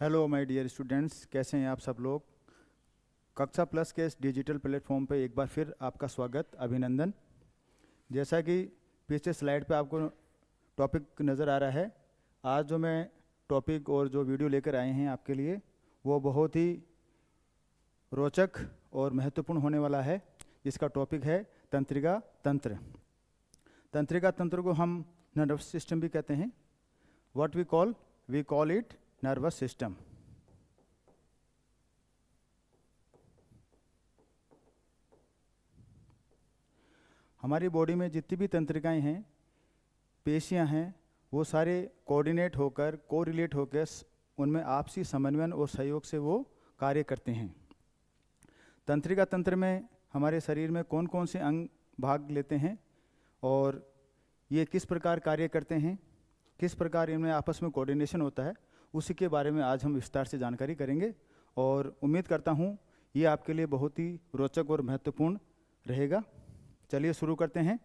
Hello my dear students, कैसे हैं आप सब लोग। कक्षा प्लस के इस डिजिटल प्लेटफॉर्म पे एक बार फिर आपका स्वागत, अभिनंदन। जैसा कि पीछे स्लाइड पे आपको टॉपिक नज़र आ रहा है, आज जो मैं टॉपिक और जो वीडियो लेकर आए हैं आपके लिए वो बहुत ही रोचक और महत्वपूर्ण होने वाला है। इसका टॉपिक है तंत्रिका तंत्र। तंत्रिका तंत्र को हम नर्वस सिस्टम भी कहते हैं। What we call it nervous system. हमारी बॉडी में जितनी भी तंत्रिकाएं हैं, पेशियां हैं, वो सारे कोऑर्डिनेट होकर, कोरिलेट होकर उनमें आपसी समन्वय और सहयोग से वो कार्य करते हैं। तंत्रिका तंत्र में हमारे शरीर में कौन कौन से अंग भाग लेते हैं और ये किस प्रकार कार्य करते हैं, किस प्रकार इनमें आपस में कोऑर्डिनेशन होता है, उसी के बारे में आज हम विस्तार से जानकारी करेंगे। और उम्मीद करता हूँ ये आपके लिए बहुत ही रोचक और महत्वपूर्ण रहेगा। चलिए शुरू करते हैं।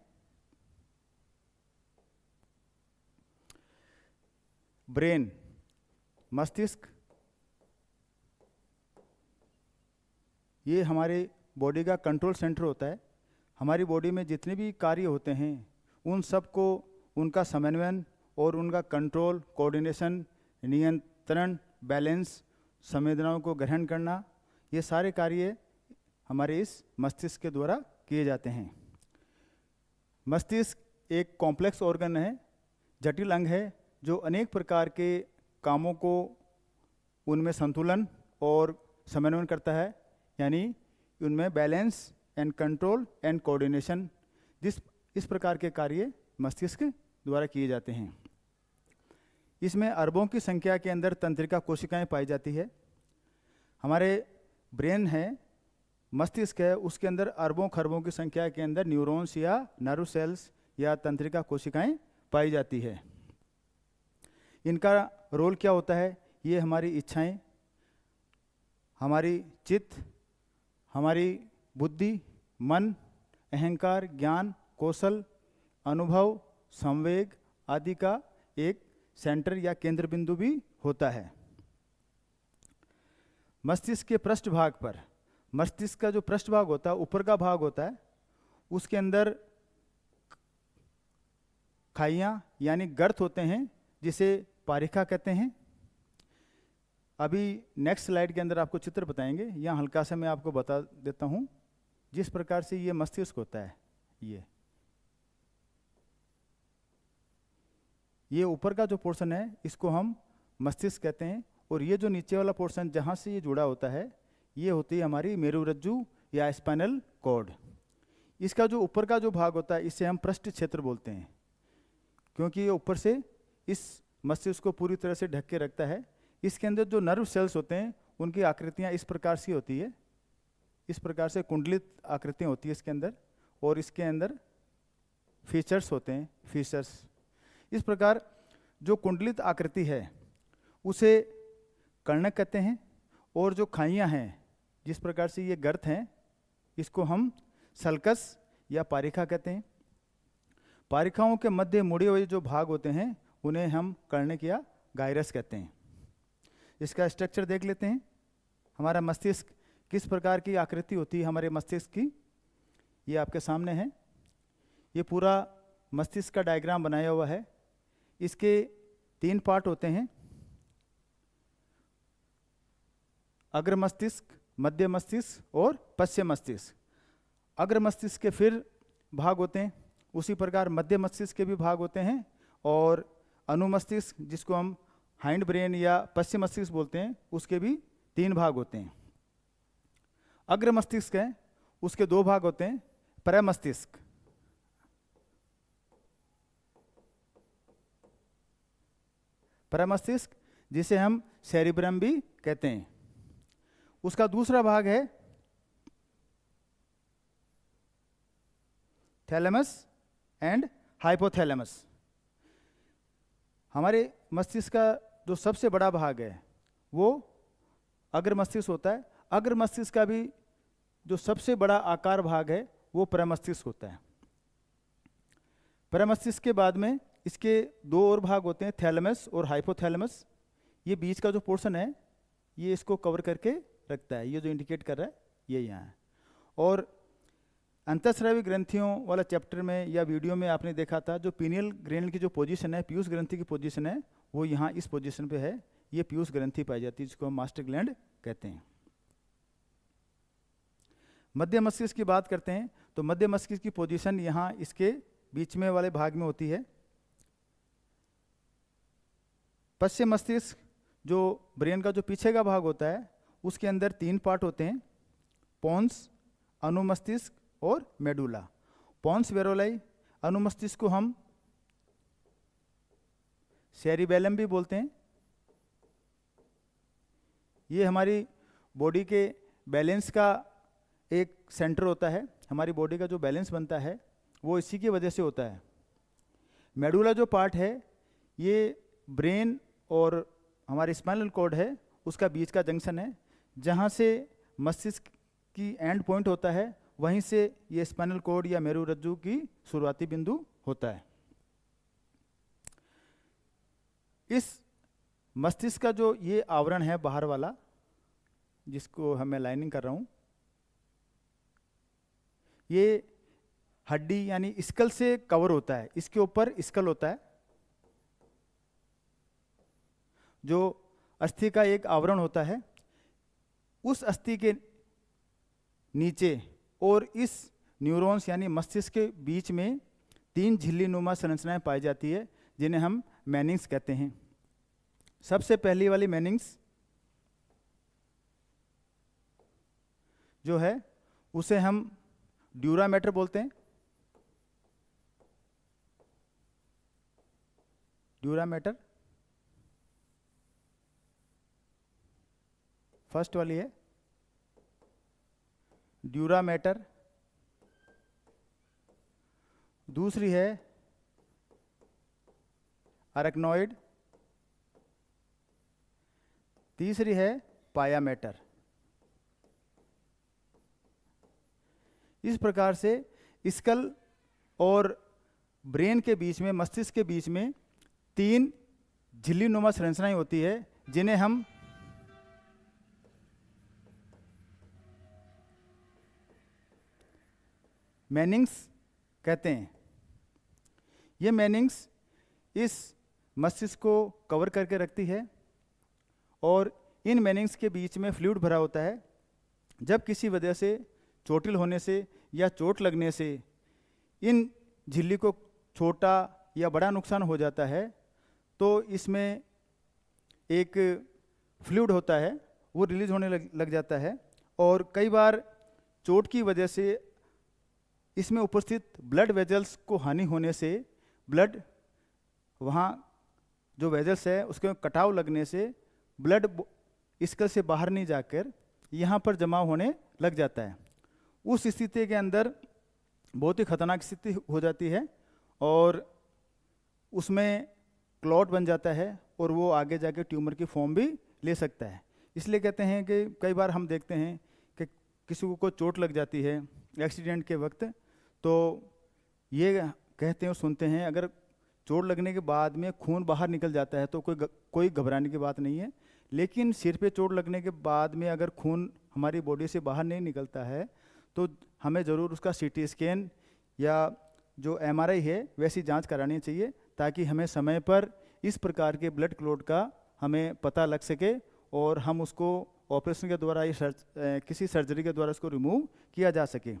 ब्रेन, मस्तिष्क, ये हमारे बॉडी का कंट्रोल सेंटर होता है। हमारी बॉडी में जितने भी कार्य होते हैं उन सब को, उनका समन्वय और उनका कंट्रोल, कोऑर्डिनेशन, नियंत्रण, बैलेंस, संवेदनाओं को ग्रहण करना, ये सारे कार्य हमारे इस मस्तिष्क के द्वारा किए जाते हैं। मस्तिष्क एक कॉम्प्लेक्स ऑर्गन है, जटिल अंग है, जो अनेक प्रकार के कामों को उनमें संतुलन और समन्वय करता है, यानी उनमें balance and control and coordination, इस प्रकार के कार्य मस्तिष्क द्वारा किए जाते हैं। इसमें अरबों की संख्या के अंदर तंत्रिका कोशिकाएं पाई जाती है। हमारे ब्रेन है, मस्तिष्क है, उसके अंदर अरबों खरबों की संख्या के अंदर न्यूरॉन्स या नर्व सेल्स या तंत्रिका कोशिकाएं पाई जाती है। इनका रोल क्या होता है? ये हमारी इच्छाएं, हमारी चित्त, हमारी बुद्धि, मन, अहंकार, ज्ञान, कौशल, अनुभव, संवेग आदि का एक सेंटर या केंद्र बिंदु भी होता है। मस्तिष्क के पृष्ठभाग पर, मस्तिष्क का जो पृष्ठभाग होता है, ऊपर का भाग होता है, उसके अंदर खाइयां यानी गर्त होते हैं, जिसे पारिका कहते हैं। अभी नेक्स्ट स्लाइड के अंदर आपको चित्र बताएंगे। यहाँ हल्का सा मैं आपको बता देता हूँ जिस प्रकार से ये मस्तिष्क होता है। ये ऊपर का जो पोर्शन है इसको हम मस्तिष्क कहते हैं, और ये जो नीचे वाला पोर्शन जहाँ से ये जुड़ा होता है ये होती है हमारी मेरुरज्जु या स्पाइनल कॉर्ड। इसका जो ऊपर का जो भाग होता है इसे हम पृष्ठ क्षेत्र बोलते हैं, क्योंकि ये ऊपर से इस मस्तिष्क को पूरी तरह से ढक के रखता है। इसके अंदर जो नर्व सेल्स होते हैं उनकी आकृतियाँ इस प्रकार से होती है, इस प्रकार से कुंडलित आकृतियाँ होती है इसके अंदर, और इसके अंदर फीचर्स होते हैं, फीचर्स। इस प्रकार जो कुंडलित आकृति है उसे कर्णक कहते हैं, और जो खाइयाँ हैं जिस प्रकार से ये गर्त हैं इसको हम सल्कस या पारिका कहते हैं। पारिकाओं के मध्य मुड़े हुए जो भाग होते हैं उन्हें हम कर्णक या गायरस कहते हैं। इसका स्ट्रक्चर देख लेते हैं। हमारा मस्तिष्क किस प्रकार की आकृति होती है हमारे मस्तिष्क की, ये आपके सामने है। ये पूरा मस्तिष्क का डायग्राम बनाया हुआ है। इसके 3 पार्ट होते हैं, अग्र मस्तिष्क, मध्य मस्तिष्क और पश्च मस्तिष्क। अग्र मस्तिष्क के फिर भाग होते हैं, उसी प्रकार मध्य मस्तिष्क के भी भाग होते हैं, और अनुमस्तिष्क जिसको हम हाइंड ब्रेन या पश्चिम मस्तिष्क बोलते हैं उसके भी 3 भाग होते हैं। अग्र मस्तिष्क है उसके 2 भाग होते हैं, प्रमस्तिष्क, प्रमस्तिष्क जिसे हम सेरिब्रम भी कहते हैं। उसका दूसरा भाग है थैलेमस एंड हाइपोथैलेमस। हमारे मस्तिष्क का जो सबसे बड़ा भाग है वो अग्र मस्तिष्क होता है। अग्र मस्तिष्क का भी जो सबसे बड़ा आकार भाग है वो प्रमस्तिष्क होता है। प्रमस्तिष्क के बाद में इसके 2 और भाग होते हैं, थैलेमस और हाइपोथैलेमस। ये बीच का जो पोर्शन है ये इसको कवर करके रखता है, ये जो इंडिकेट कर रहा है ये यहाँ है। और अंतःस्रावी ग्रंथियों वाला चैप्टर में या वीडियो में आपने देखा था, जो पीनियल ग्रैन्युल की जो पोजीशन है, पीयूष ग्रंथि की पोजीशन है, वो यहाँ इस पोजीशन पे है। ये पीयूष ग्रंथि पाई जाती है, जिसको हम मास्टर ग्लैंड कहते हैं। मध्य मस्तिष्क की बात करते हैं तो मध्य मस्तिष्क की पोजीशन यहाँ इसके बीच में वाले भाग में होती है। पश्चिम मस्तिष्क जो ब्रेन का जो पीछे का भाग होता है, उसके अंदर 3 पार्ट होते हैं, पोन्स, अनुमस्तिष्क और मेडुला। पोन्स वेरोलाई, अनुमस्तिष्क को हम सेरिबेलम भी बोलते हैं। ये हमारी बॉडी के बैलेंस का एक सेंटर होता है। हमारी बॉडी का जो बैलेंस बनता है वो इसी की वजह से होता है। मेडुला जो पार्ट है, ये ब्रेन और हमारे स्पाइनल कॉर्ड है उसका बीच का जंक्शन है, जहाँ से मस्तिष्क की एंड पॉइंट होता है, वहीं से ये स्पाइनल कॉर्ड या मेरुरज्जु की शुरुआती बिंदु होता है। इस मस्तिष्क का जो ये आवरण है बाहर वाला, जिसको मैं लाइनिंग कर रहा हूँ, ये हड्डी यानी स्कल से कवर होता है। इसके ऊपर स्कल होता है, जो अस्थि का एक आवरण होता है। उस अस्थि के नीचे और इस न्यूरॉन्स यानी मस्तिष्क के बीच में 3 झिल्ली नुमा संरचनाएं पाई जाती है, जिन्हें हम मैनिंग्स कहते हैं। सबसे पहली वाली मैनिंग्स जो है, उसे हम ड्यूरा मैटर बोलते हैं। ड्यूरा मैटर फर्स्ट वाली है, ड्यूरा मैटर। दूसरी है अरेक्नॉइड। तीसरी है पाया मैटर। इस प्रकार से स्कल और ब्रेन के बीच में, मस्तिष्क के बीच में 3 झिल्ली नुमा संरचनाएं होती है, जिन्हें हम मैनिंग्स कहते हैं। ये मैनिंग्स इस मस्तिष्क को कवर करके रखती है और इन मैनिंग्स के बीच में फ्लूइड भरा होता है। जब किसी वजह से चोटिल होने से या चोट लगने से इन झिल्ली को छोटा या बड़ा नुकसान हो जाता है, तो इसमें एक फ्लूइड होता है, वो रिलीज होने लग जाता है। और कई बार चोट की वजह से इसमें उपस्थित ब्लड वेजल्स को हानि होने से ब्लड, वहाँ जो वेजल्स है उसके कटाव लगने से ब्लड स्कल से बाहर नहीं जाकर यहाँ पर जमा होने लग जाता है। उस स्थिति के अंदर बहुत ही खतरनाक स्थिति हो जाती है और उसमें क्लॉट बन जाता है और वो आगे जाके ट्यूमर की फॉर्म भी ले सकता है। इसलिए कहते हैं कि कई बार हम देखते हैं कि किसी को चोट लग जाती है एक्सीडेंट के वक्त, तो ये कहते हैं और सुनते हैं, अगर चोट लगने के बाद में खून बाहर निकल जाता है तो कोई घबराने की बात नहीं है। लेकिन सिर पे चोट लगने के बाद में अगर खून हमारी बॉडी से बाहर नहीं निकलता है तो हमें ज़रूर उसका सीटी स्कैन या जो एमआरआई है वैसी जांच करानी चाहिए, ताकि हमें समय पर इस प्रकार के ब्लड क्लॉट का हमें पता लग सके और हम उसको ऑपरेशन के द्वारा या किसी सर्जरी के द्वारा उसको रिमूव किया जा सके।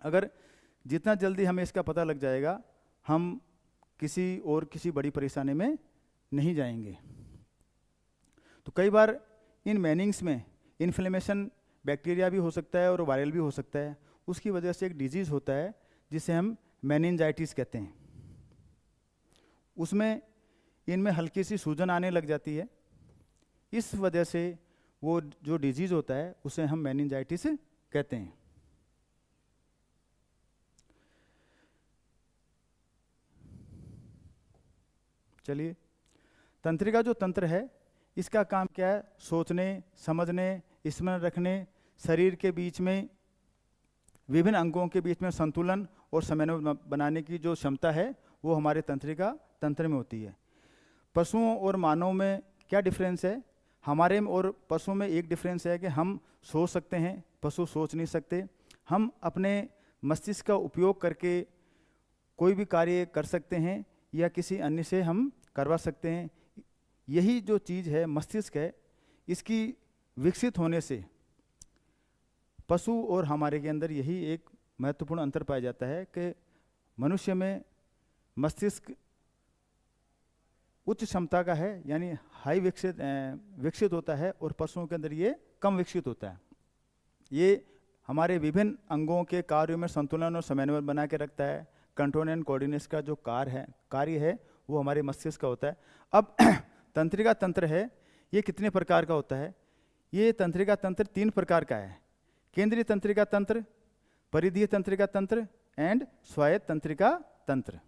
अगर जितना जल्दी हमें इसका पता लग जाएगा, हम किसी बड़ी परेशानी में नहीं जाएंगे। तो कई बार इन मैनिंग्स में इन्फ्लेमेशन बैक्टीरिया भी हो सकता है और वायरल भी हो सकता है। उसकी वजह से एक डिजीज़ होता है जिसे हम मेनिंजाइटिस कहते हैं। उसमें इनमें हल्की सी सूजन आने लग जाती है। इस वजह से वो जो डिजीज़ होता है उसे हम मेनिंजाइटिस कहते हैं। चलिए, तंत्रिका जो तंत्र है इसका काम क्या है? सोचने, समझने, स्मरण रखने, शरीर के बीच में विभिन्न अंगों के बीच में संतुलन और समन्वय बनाने की जो क्षमता है वो हमारे तंत्रिका तंत्र में होती है। पशुओं और मानव में क्या डिफरेंस है? हमारे में और पशु में एक डिफरेंस है कि हम सोच सकते हैं, पशु सोच नहीं सकते। हम अपने मस्तिष्क का उपयोग करके कोई भी कार्य कर सकते हैं या किसी अन्य से हम करवा सकते हैं। यही जो चीज़ है मस्तिष्क है, इसकी विकसित होने से पशु और हमारे के अंदर यही एक महत्वपूर्ण अंतर पाया जाता है कि मनुष्य में मस्तिष्क उच्च क्षमता का है, यानी हाई विकसित होता है, और पशुओं के अंदर ये कम विकसित होता है। ये हमारे विभिन्न अंगों के कार्यों में संतुलन और समन्वय बना के रखता है। कंट्रोल एंड कोऑर्डिनेशन का जो कार्य है वो हमारे मस्तिष्क का होता है। अब तंत्रिका तंत्र है, ये कितने प्रकार का होता है? ये तंत्रिका तंत्र 3 प्रकार का है। केंद्रीय तंत्रिका तंत्र, परिधीय तंत्रिका तंत्र एंड स्वायत्त तंत्रिका तंत्र।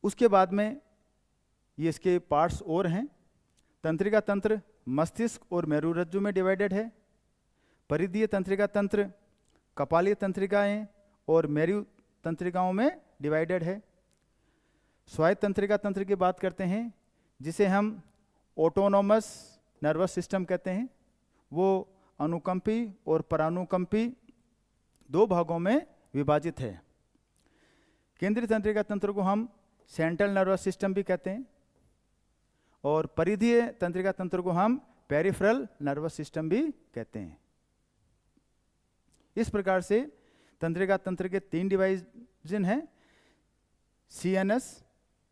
उसके बाद में ये इसके पार्ट्स और हैं। तंत्रिका तंत्र मस्तिष्क और मेरुरज्जु में डिवाइडेड है। परिधीय तंत्रिका तंत्र कपालीय तंत्रिकाएं और मेरु तंत्रिकाओं में डिवाइडेड है। स्वायत्त तंत्रिका तंत्र की बात करते हैं, जिसे हम ऑटोनोमस नर्वस सिस्टम कहते हैं। वो अनुकंपी और परानुकंपी 2 भागों में विभाजित है। केंद्रीय तंत्रिका तंत्र को हम सेंट्रल नर्वस सिस्टम भी कहते हैं, और परिधीय तंत्रिका तंत्र को हम पेरिफेरल नर्वस सिस्टम भी कहते हैं। इस प्रकार से तंत्रिका तंत्र के 3 डिवीजन हैं: CNS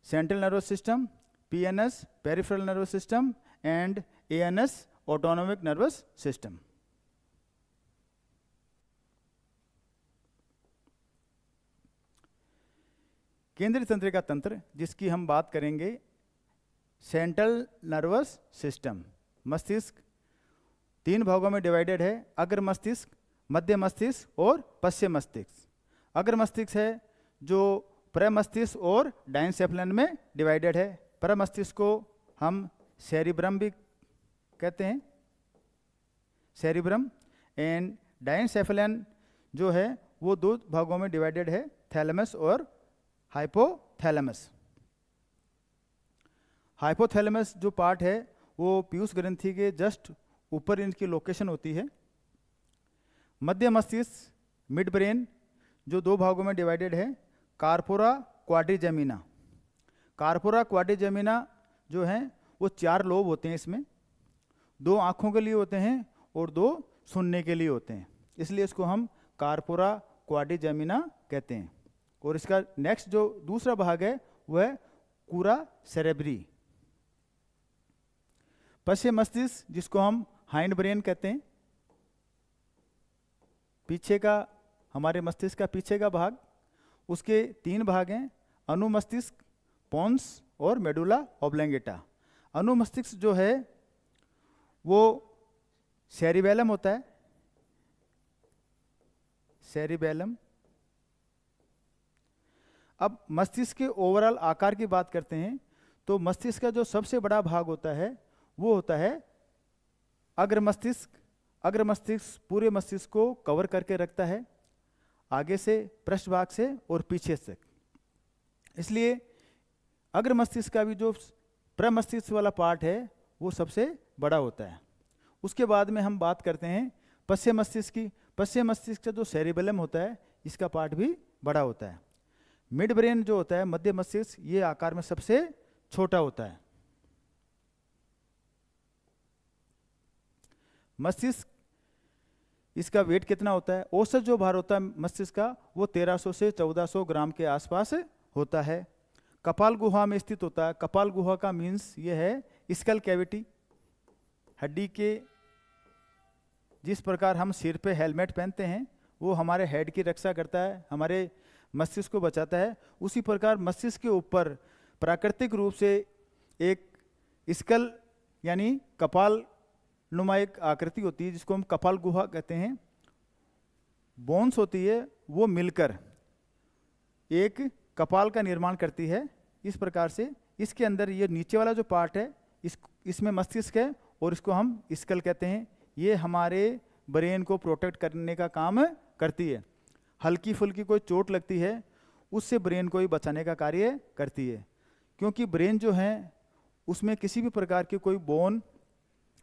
central nervous system, PNS peripheral nervous system and ANS autonomic nervous system. केंद्रीय तंत्रिका तंत्र जिसकी हम बात करेंगे, सेंट्रल नर्वस सिस्टम, मस्तिष्क 3 भागों में डिवाइडेड है: अग्र मस्तिष्क, मध्य मस्तिष्क और पश्चिम मस्तिष्क। अग्र मस्तिष्क है जो प्रमस्तिष्क और डायनसेफलन में डिवाइडेड है। प्रमस्तिष्क को हम सेरिब्रम भी कहते हैं, सेरिब्रम, एंड डायनसेफलन जो है वो 2 भागों में डिवाइडेड है: थैलेमस और हाइपोथैलेमस। हाइपोथैलेमस जो पार्ट है वो पीयूष ग्रंथि के जस्ट ऊपर इनकी लोकेशन होती है। मध्य मस्तिष्क मिड ब्रेन जो 2 भागों में डिवाइडेड है: कार्पोरा क्वाड्रिजेमिना। कार्पोरा क्वाड्रिजेमिना जो है वो 4 लोब होते हैं। इसमें 2 आँखों के लिए होते हैं और 2 सुनने के लिए होते हैं, इसलिए इसको हम कार्पोरा क्वाड्रिजेमिना कहते हैं। और इसका नेक्स्ट जो दूसरा भाग है वह है कूरा सेरेब्री। पश्चिम मस्तिष्क जिसको हम हाइंड ब्रेन कहते हैं, पीछे का, हमारे मस्तिष्क का पीछे का भाग, उसके 3 भाग हैं: अनुमस्तिष्क, पोन्स और मेडुला ऑब्लंगेटा। अनुमस्तिष्क जो है वो सेरिबेलम होता है, सेरिबेलम। अब मस्तिष्क के ओवरऑल आकार की बात करते हैं तो मस्तिष्क का जो सबसे बड़ा भाग होता है वो होता है अग्र मस्तिष्क। अग्र मस्तिष्क पूरे मस्तिष्क को कवर करके रखता है, आगे से, पृष्ठभाग से और पीछे से। इसलिए अग्र मस्तिष्क का भी जो प्रमस्तिष्क वाला पार्ट है वो सबसे बड़ा होता है। उसके बाद में हम बात करते हैं पश्चिम मस्तिष्क की। पश्चिम मस्तिष्क का जो सेरिबेलम होता है इसका पार्ट भी बड़ा होता है। मिड ब्रेन जो होता है, मध्य मस्तिष्क, ये आकार में सबसे छोटा होता है। मस्तिष्क, इसका वेट कितना होता है? औसत जो भार होता है मस्तिष्क का वो 1300 से 1400 ग्राम के आसपास होता है। कपाल गुहा में स्थित होता है। कपाल गुहा का मीन्स ये है स्कल कैविटी। हड्डी के जिस प्रकार हम सिर पे हेलमेट पहनते हैं वो हमारे हेड की रक्षा करता है, हमारे मस्तिष्क को बचाता है, उसी प्रकार मस्तिष्क के ऊपर प्राकृतिक रूप से एक स्कल यानी कपाल नुमा एक आकृति होती है जिसको हम कपाल गुहा कहते हैं। बोन्स होती है वो मिलकर एक कपाल का निर्माण करती है। इस प्रकार से इसके अंदर ये नीचे वाला जो पार्ट है इसमें मस्तिष्क है और इसको हम स्कल कहते हैं। ये हमारे ब्रेन को प्रोटेक्ट करने का काम करती है। हल्की फुल्की कोई चोट लगती है उससे ब्रेन को ही बचाने का कार्य करती है। क्योंकि ब्रेन जो है उसमें किसी भी प्रकार की कोई बोन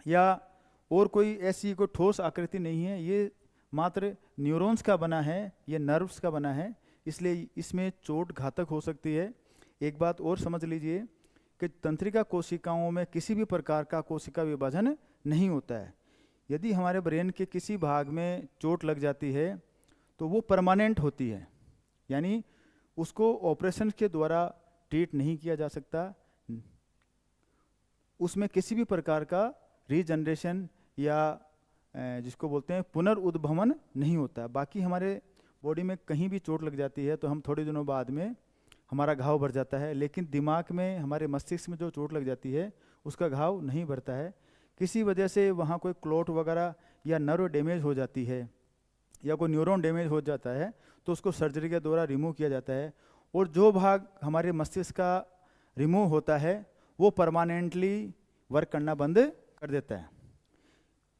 या और कोई ऐसी कोई ठोस आकृति नहीं है, ये मात्र न्यूरॉन्स का बना है, ये नर्व्स का बना है, इसलिए इसमें चोट घातक हो सकती है। एक बात और समझ लीजिए कि तंत्रिका कोशिकाओं में किसी भी प्रकार का कोशिका विभाजन नहीं होता है। यदि हमारे ब्रेन के किसी भाग में चोट लग जाती है तो वो परमानेंट होती है, यानी उसको ऑपरेशन के द्वारा ट्रीट नहीं किया जा सकता, उसमें किसी भी प्रकार का रीजनरेशन या जिसको बोलते हैं पुनर्उद्भवन नहीं होता। बाकी हमारे बॉडी में कहीं भी चोट लग जाती है तो हम थोड़े दिनों बाद में हमारा घाव भर जाता है, लेकिन दिमाग में, हमारे मस्तिष्क में जो चोट लग जाती है उसका घाव नहीं भरता है। किसी वजह से वहाँ कोई क्लॉट वगैरह या नर्व डैमेज हो जाती है या कोई न्यूरॉन डैमेज हो जाता है तो उसको सर्जरी के द्वारा रिमूव किया जाता है, और जो भाग हमारे मस्तिष्क का रिमूव होता है वो परमानेंटली वर्क करना बंद कर देता है।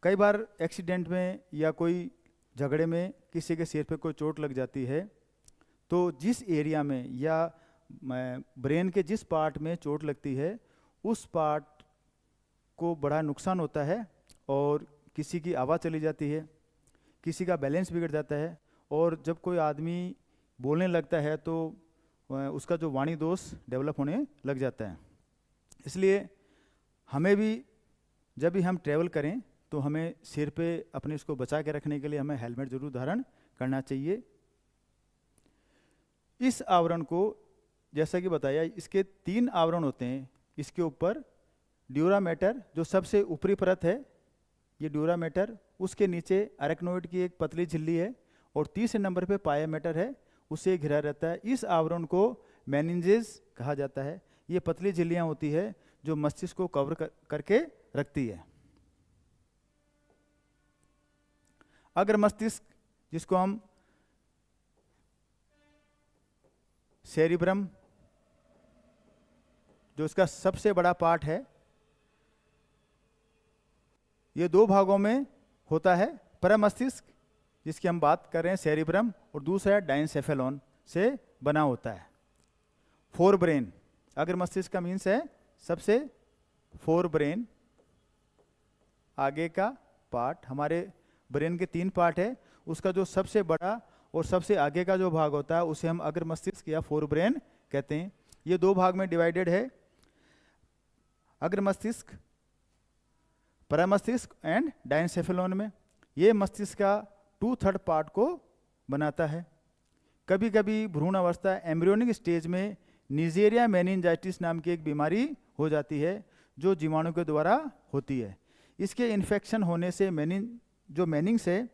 कई बार एक्सीडेंट में या कोई झगड़े में किसी के सिर पे कोई चोट लग जाती है तो जिस एरिया में या ब्रेन के जिस पार्ट में चोट लगती है उस पार्ट को बड़ा नुकसान होता है, और किसी की आवाज़ चली जाती है, किसी का बैलेंस बिगड़ जाता है, और जब कोई आदमी बोलने लगता है तो उसका जो वाणी दोष डेवलप होने लग जाता है। इसलिए हमें भी जब भी हम ट्रैवल करें तो हमें सिर पे अपने इसको बचा के रखने के लिए हमें हेलमेट जरूर धारण करना चाहिए। इस आवरण को जैसा कि बताया, इसके 3 आवरण होते हैं। इसके ऊपर ड्यूरामेटर जो सबसे ऊपरी परत है, ये ड्यूरामेटर, उसके नीचे अरेक्नोइड की एक पतली झिल्ली है, और तीसरे नंबर पे पायामेटर है, उसे घिरा रहता है। इस आवरण को मेनिंजेस कहा जाता है। ये पतली झिल्लियाँ होती है जो मस्तिष्क को कवर करके रखती है। अगर मस्तिष्क, जिसको हम सेरिब्रम, जो इसका सबसे बड़ा पार्ट है, ये 2 भागों में होता है। परमस्तिष्क जिसकी हम बात कर रहे हैं सेरिब्रम, और दूसरा है डाइनसेफेलॉन से बना होता है। फोर ब्रेन, अगर मस्तिष्क का मीन्स है सबसे फोर ब्रेन, आगे का पार्ट। हमारे ब्रेन के 3 पार्ट है, उसका जो सबसे बड़ा और सबसे आगे का जो भाग होता है उसे हम अग्र मस्तिष्क या फोर ब्रेन कहते हैं। ये 2 भाग में डिवाइडेड है, अग्र मस्तिष्क, परमस्तिष्क एंड डाइनसेफेलॉन में। ये मस्तिष्क का 2/3 पार्ट को बनाता है। कभी कभी भ्रूण अवस्था एम्ब्रियोनिक स्टेज में निजेरिया मेनिंजाइटिस नाम की एक बीमारी हो जाती है जो जीवाणु के द्वारा होती है। इसके इन्फेक्शन होने से जो मेनिंग्स है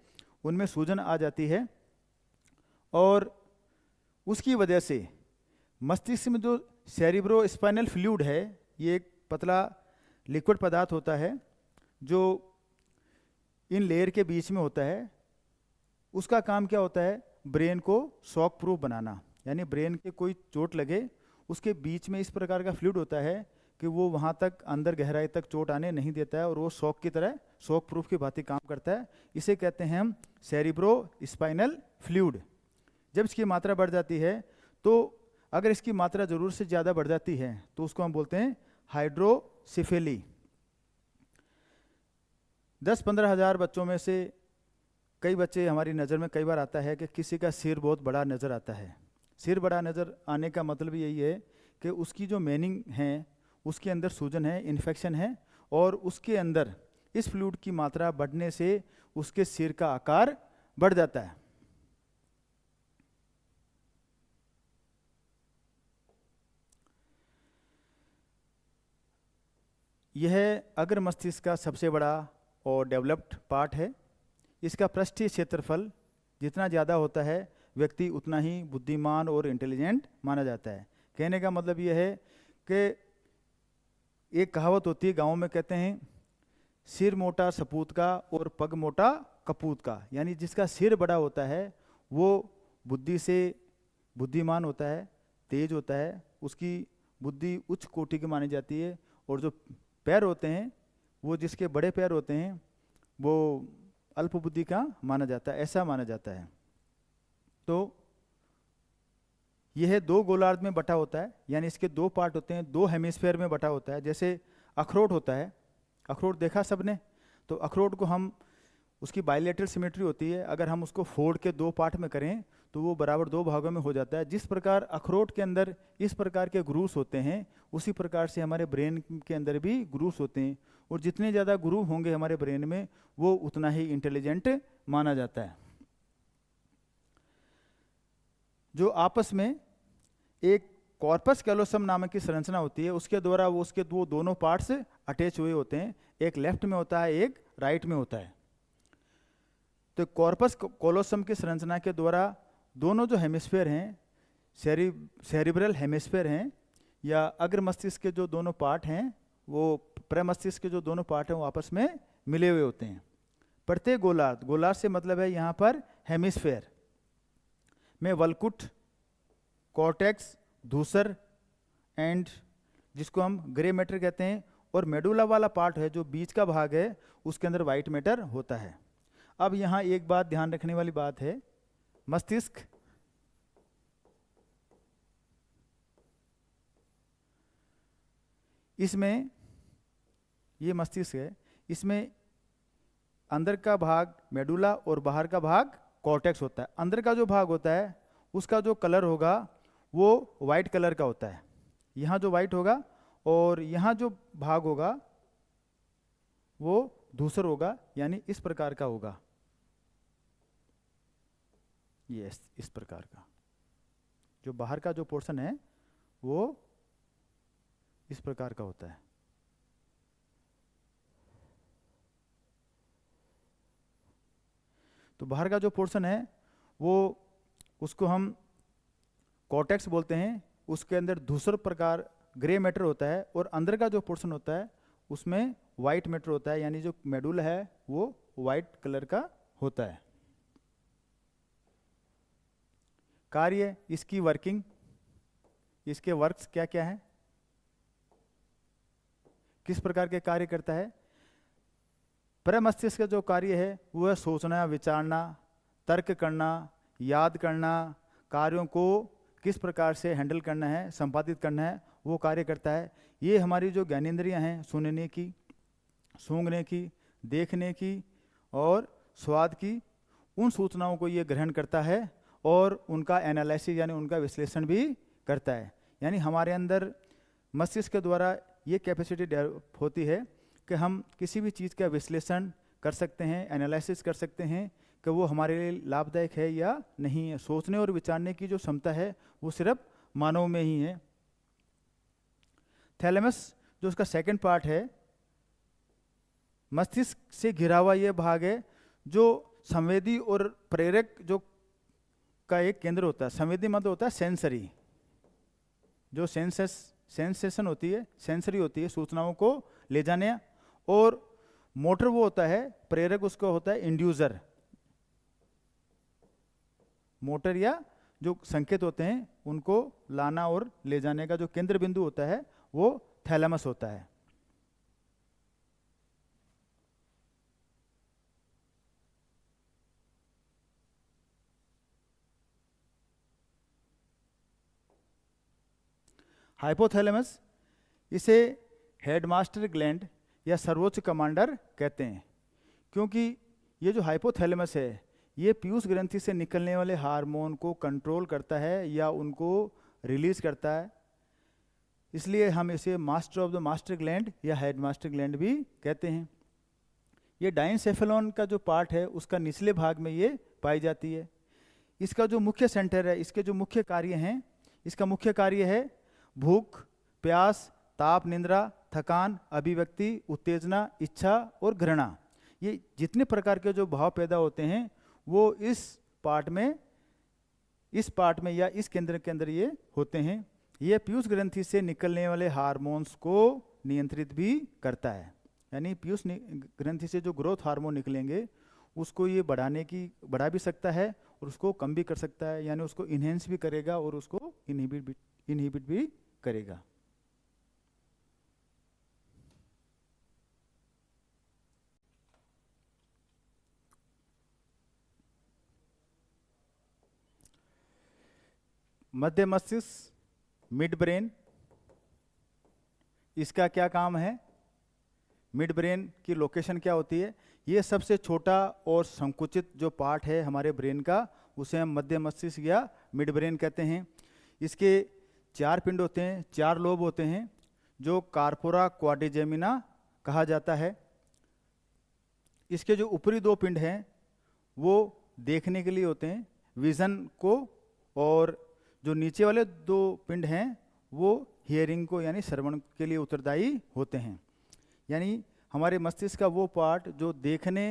उनमें सूजन आ जाती है, और उसकी वजह से मस्तिष्क में जो सेरिब्रोस्पाइनल फ्लूइड है, ये एक पतला लिक्विड पदार्थ होता है जो इन लेयर के बीच में होता है। उसका काम क्या होता है? ब्रेन को शॉक प्रूफ बनाना, यानी ब्रेन के कोई चोट लगे उसके बीच में इस प्रकार का फ्लूइड होता है कि वो वहाँ तक अंदर गहराई तक चोट आने नहीं देता है, और वो शॉक की तरह, शॉक प्रूफ की भांति काम करता है। इसे कहते हैं हम सेरिब्रोस्पाइनल फ्लूइड। जब इसकी मात्रा बढ़ जाती है, तो अगर इसकी मात्रा ज़रूरत से ज़्यादा बढ़ जाती है तो उसको हम बोलते हैं हाइड्रोसिफेली। 10-15 हज़ार बच्चों में से कई बच्चे हमारी नज़र में कई बार आता है कि किसी का सिर बहुत बड़ा नज़र आता है। सिर बड़ा नज़र आने का मतलब यही है कि उसकी जो मेनिंग है उसके अंदर सूजन है, इन्फेक्शन है, और उसके अंदर इस फ्लूइड की मात्रा बढ़ने से उसके सिर का आकार बढ़ जाता है। यह अग्र मस्तिष्क का सबसे बड़ा और डेवलप्ड पार्ट है। इसका पृष्ठीय क्षेत्रफल जितना ज़्यादा होता है व्यक्ति उतना ही बुद्धिमान और इंटेलिजेंट माना जाता है। कहने का मतलब यह है कि एक कहावत होती है, गाँव में कहते हैं, सिर मोटा सपूत का और पग मोटा कपूत का, यानी जिसका सिर बड़ा होता है वो बुद्धि से बुद्धिमान होता है, तेज होता है, उसकी बुद्धि उच्च कोटि की मानी जाती है, और जो पैर होते हैं वो, जिसके बड़े पैर होते हैं वो अल्प बुद्धि का माना जाता है, ऐसा माना जाता है। तो यह दो गोलार्ध में बटा होता है, यानी इसके दो पार्ट होते हैं, दो हेमिस्फेयर में बटा होता है। जैसे अखरोट होता है, अखरोट देखा सबने, तो अखरोट को हम, उसकी बाइलेटरल सिमेट्री होती है, अगर हम उसको फोड़ के दो पार्ट में करें तो वो बराबर दो भागों में हो जाता है। जिस प्रकार अखरोट के अंदर इस प्रकार के ग्रूव्स होते हैं, उसी प्रकार से हमारे ब्रेन के अंदर भी ग्रूव्स होते हैं, और जितने ज़्यादा ग्रूव होंगे हमारे ब्रेन में, वो उतना ही इंटेलिजेंट माना जाता है। जो आपस में एक कॉर्पस कैलोसम नामक की संरचना होती है, उसके द्वारा वो उसके दो दोनों पार्ट्स अटैच हुए होते हैं, एक लेफ्ट में होता है, एक राइट में होता है। तो कॉर्पस कोलोसम की संरचना के द्वारा दोनों जो हेमिस्फेयर हैं, सेरिब्रल हेमिस्फेयर हैं, या अग्र मस्तिष्क के जो दोनों पार्ट हैं, वो प्रमस्तिष्क के जो दोनों पार्ट हैं, वो आपस में मिले हुए होते हैं। प्रत्येक गोलार्ध, गोलार्ध से मतलब है यहाँ पर हेमिस्फेयर में वल्कुट, कॉर्टेक्स, धूसर एंड जिसको हम ग्रे मैटर कहते हैं, और मेडुला वाला पार्ट है जो बीच का भाग है, उसके अंदर वाइट मैटर होता है। अब यहाँ एक बात ध्यान रखने वाली बात है, मस्तिष्क इसमें, ये मस्तिष्क है, इसमें अंदर का भाग मेडुला और बाहर का भाग कॉर्टेक्स होता है। अंदर का जो भाग होता है उसका जो कलर होगा वो वाइट कलर का होता है, यहाँ जो वाइट होगा, और यहाँ जो भाग होगा वो धूसर होगा, यानी इस प्रकार का होगा, ये इस प्रकार का। जो बाहर का जो पोर्शन है वो इस प्रकार का होता है। तो बाहर का जो पोर्शन है वो, उसको हम कॉर्टेक्स बोलते हैं, उसके अंदर धूसर प्रकार ग्रे मैटर होता है, और अंदर का जो पोर्शन होता है उसमें वाइट मैटर होता है, यानी जो मेडुला है वो वाइट कलर का होता है। कार्य, इसकी वर्किंग, इसके वर्क्स क्या क्या है, किस प्रकार के कार्य करता है। प्रमस्तिष्क का जो कार्य है वो है सोचना, विचारना, तर्क करना, याद करना, कार्यों को किस प्रकार से हैंडल करना है, संपादित करना है, वो कार्य करता है। ये हमारी जो ज्ञानेंद्रियां हैं, सुनने की, सूंघने की, देखने की और स्वाद की, उन सूचनाओं को ये ग्रहण करता है और उनका एनालिसिस यानी उनका विश्लेषण भी करता है। यानी हमारे अंदर मस्तिष्क के द्वारा ये कैपेसिटी डेवलप होती है कि हम किसी भी चीज़ का विश्लेषण कर सकते हैं, एनालिसिस कर सकते हैं कि वो हमारे लिए लाभदायक है या नहीं है। सोचने और विचारने की जो क्षमता है वो सिर्फ मानव में ही है। थैलेमस जो उसका सेकंड पार्ट है, मस्तिष्क से घिरा हुआ ये भाग है जो संवेदी और प्रेरक जो का एक केंद्र होता है। संवेदी मतलब होता है सेंसरी, जो सेंसेशन होती है, सेंसरी होती है, सूचनाओं को ले जाने, और मोटर वो होता है, प्रेरक उसका होता है इंड्यूसर। मोटर या जो संकेत होते हैं उनको लाना और ले जाने का जो केंद्र बिंदु होता है वो थैलेमस होता है। हाइपोथैलेमस, इसे हेडमास्टर ग्लैंड या सर्वोच्च कमांडर कहते हैं, क्योंकि ये जो हाइपोथैलेमस है ये पीयूष ग्रंथि से निकलने वाले हार्मोन को कंट्रोल करता है या उनको रिलीज करता है, इसलिए हम इसे master of the master gland या हेडमास्टर ग्लैंड भी कहते हैं। ये डाइनसेफेलॉन का जो पार्ट है उसका निचले भाग में ये पाई जाती है। इसका जो मुख्य सेंटर है, इसके जो मुख्य कार्य हैं, इसका मुख्य कार्य है भूख, प्यास, ताप, निद्रा, थकान, अभिव्यक्ति, उत्तेजना, इच्छा और घृणा। ये जितने प्रकार के जो भाव पैदा होते हैं वो इस पार्ट में या इस केंद्र के अंदर ये होते हैं। ये पीयूष ग्रंथि से निकलने वाले हार्मोन्स को नियंत्रित भी करता है। यानी पीयूष ग्रंथि से जो ग्रोथ हार्मोन निकलेंगे उसको ये बढ़ा भी सकता है और उसको कम भी कर सकता है, यानी उसको इन्हेंस भी करेगा और उसको इनहिबिट भी करेगा। मध्य मस्तिष्क मिड ब्रेन, इसका क्या काम है? मिड ब्रेन की लोकेशन क्या होती है? ये सबसे छोटा और संकुचित जो पार्ट है हमारे ब्रेन का, उसे हम मध्य मस्तिष्क या मिड ब्रेन कहते हैं। इसके 4 पिंड होते हैं, 4 लोब होते हैं, जो कार्पोरा क्वाड्रिजेमिना कहा जाता है। इसके जो ऊपरी 2 पिंड हैं वो देखने के लिए होते हैं, विजन को, और जो नीचे वाले 2 पिंड हैं वो हियरिंग को यानी श्रवण के लिए उत्तरदायी होते हैं। यानी हमारे मस्तिष्क का वो पार्ट जो देखने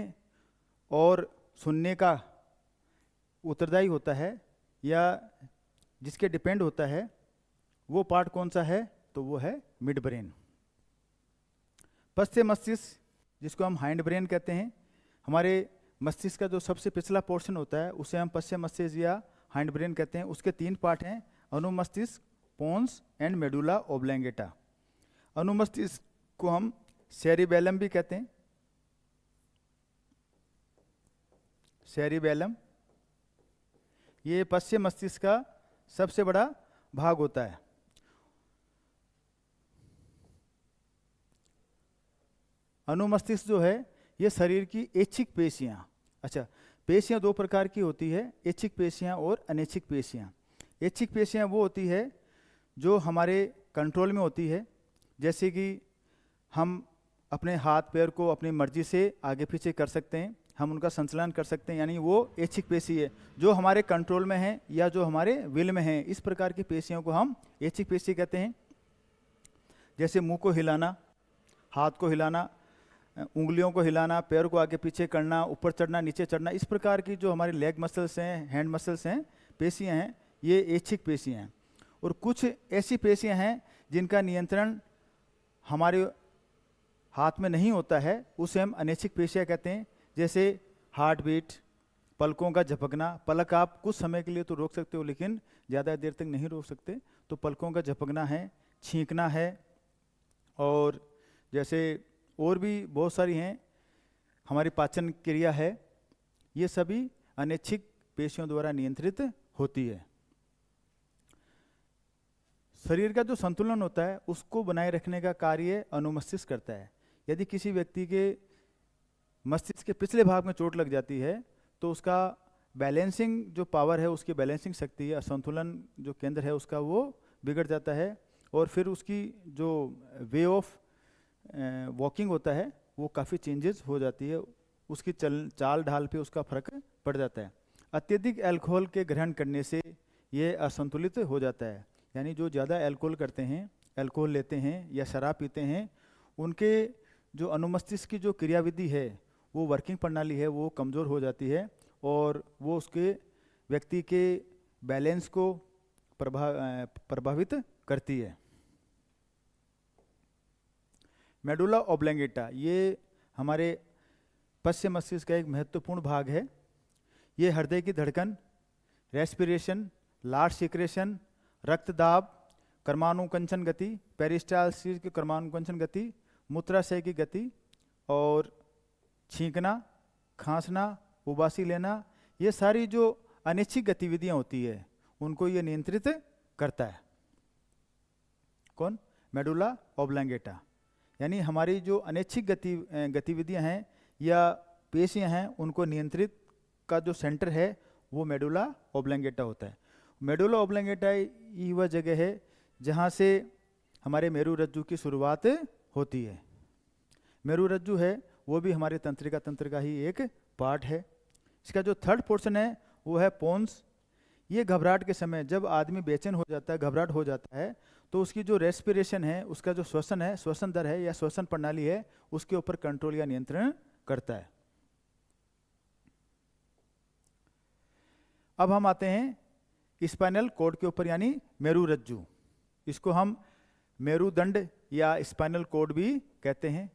और सुनने का उत्तरदायी होता है या जिसके डिपेंड होता है, वो पार्ट कौन सा है? तो वो है मिड ब्रेन। पश्चिम मस्तिष्क, जिसको हम हाइंड ब्रेन कहते हैं, हमारे मस्तिष्क का जो सबसे पिछला पोर्शन होता है उसे हम पश्चिम मस्तिष्क या हाइंड ब्रेन कहते हैं। उसके 3 पार्ट हैं, अनुमस्तिष्क, पोन्स एंड मेडुला ओब्लंगेटा। अनुमस्तिष्क को हम सेरिबेलम भी कहते हैं, सेरिबेलम। ये पश्चिम मस्तिष्क का सबसे बड़ा भाग होता है। अनुमस्तिष्क जो है ये शरीर की ऐच्छिक पेशियां, अच्छा, पेशियां 2 प्रकार की होती है, ऐच्छिक पेशियां और अनैच्छिक पेशियां। ऐच्छिक पेशियां वो होती है जो हमारे कंट्रोल में होती है, जैसे कि हम अपने हाथ पैर को अपनी मर्जी से आगे पीछे कर सकते हैं, हम उनका संचालन कर सकते हैं, यानी वो ऐच्छिक पेशी है जो हमारे कंट्रोल में है या जो हमारे विल में है। इस प्रकार की पेशियों को हम ऐच्छिक पेशी कहते हैं। जैसे मुंह को हिलाना, हाथ को हिलाना, उंगलियों को हिलाना, पैर को आगे पीछे करना, ऊपर चढ़ना, नीचे चढ़ना, इस प्रकार की जो हमारे लेग मसल्स हैं, हैंड मसल्स हैं, पेशियां हैं, ये ऐच्छिक पेशियां हैं। और कुछ ऐसी पेशियां हैं जिनका नियंत्रण हमारे हाथ में नहीं होता है, उसे हम अनैच्छिक पेशियां कहते हैं। जैसे हार्ट बीट, पलकों का झपकना। पलक आप कुछ समय के लिए तो रोक सकते हो, लेकिन ज़्यादा देर तक नहीं रोक सकते, तो पलकों का झपकना है, छींकना है, और जैसे और भी बहुत सारी हैं, हमारी पाचन क्रिया है, ये सभी अनैच्छिक पेशियों द्वारा नियंत्रित होती है। शरीर का जो संतुलन होता है उसको बनाए रखने का कार्य अनुमस्तिष्क करता है। यदि किसी व्यक्ति के मस्तिष्क के पिछले भाग में चोट लग जाती है तो उसका बैलेंसिंग जो पावर है, उसकी बैलेंसिंग शक्ति या संतुलन जो केंद्र है उसका, वो बिगड़ जाता है, और फिर उसकी जो वे ऑफ वॉकिंग होता है वो काफ़ी चेंजेस हो जाती है, उसकी चाल ढाल पे उसका फर्क पड़ जाता है। अत्यधिक अल्कोहल के ग्रहण करने से ये असंतुलित हो जाता है, यानी जो ज़्यादा अल्कोहल करते हैं, अल्कोहल लेते हैं या शराब पीते हैं, उनके जो अनुमस्तिष्क की जो क्रियाविधि है, वो वर्किंग प्रणाली है, वो कमज़ोर हो जाती है, और वो उसके व्यक्ति के बैलेंस को प्रभावित करती है। मेडुला ओब्लंगेटा, ये हमारे पश्चिम मस्तिष्क का एक महत्वपूर्ण भाग है। ये हृदय की धड़कन, रेस्पिरेशन, लार सिक्रेशन, रक्तदाब, कर्मानुकंचन गति, पेरिस्टालसिस की कर्मानुकंचन गति, मूत्राशय की गति, और छींकना, खांसना, उबासी लेना, ये सारी जो अनैच्छिक गतिविधियां होती है उनको ये नियंत्रित करता है। कौन? Medulla oblongata. यानी हमारी जो अनैच्छिक गतिविधियां हैं या पेशियां हैं, उनको नियंत्रित का जो सेंटर है वो मेडुला ओब्लंगेटा होता है। मेडुला ओब्लंगेटा ये वह जगह है जहाँ से हमारे मेरुरज्जु की शुरुआत होती है। मेरुरज्जु है वो भी हमारे तंत्रिका तंत्र का ही एक पार्ट है। इसका जो 3rd पोर्शन है वो है पोन्स। ये घबराहट के समय जब आदमी बेचैन हो जाता है, घबराहट हो जाता है, तो उसकी जो रेस्पिरेशन है, उसका जो श्वसन है, श्वसन दर है या श्वसन प्रणाली है, उसके ऊपर कंट्रोल या नियंत्रण करता है। अब हम आते हैं स्पाइनल कॉर्ड के ऊपर, यानी मेरुरज्जु। इसको हम मेरुदंड या स्पाइनल कॉर्ड भी कहते हैं।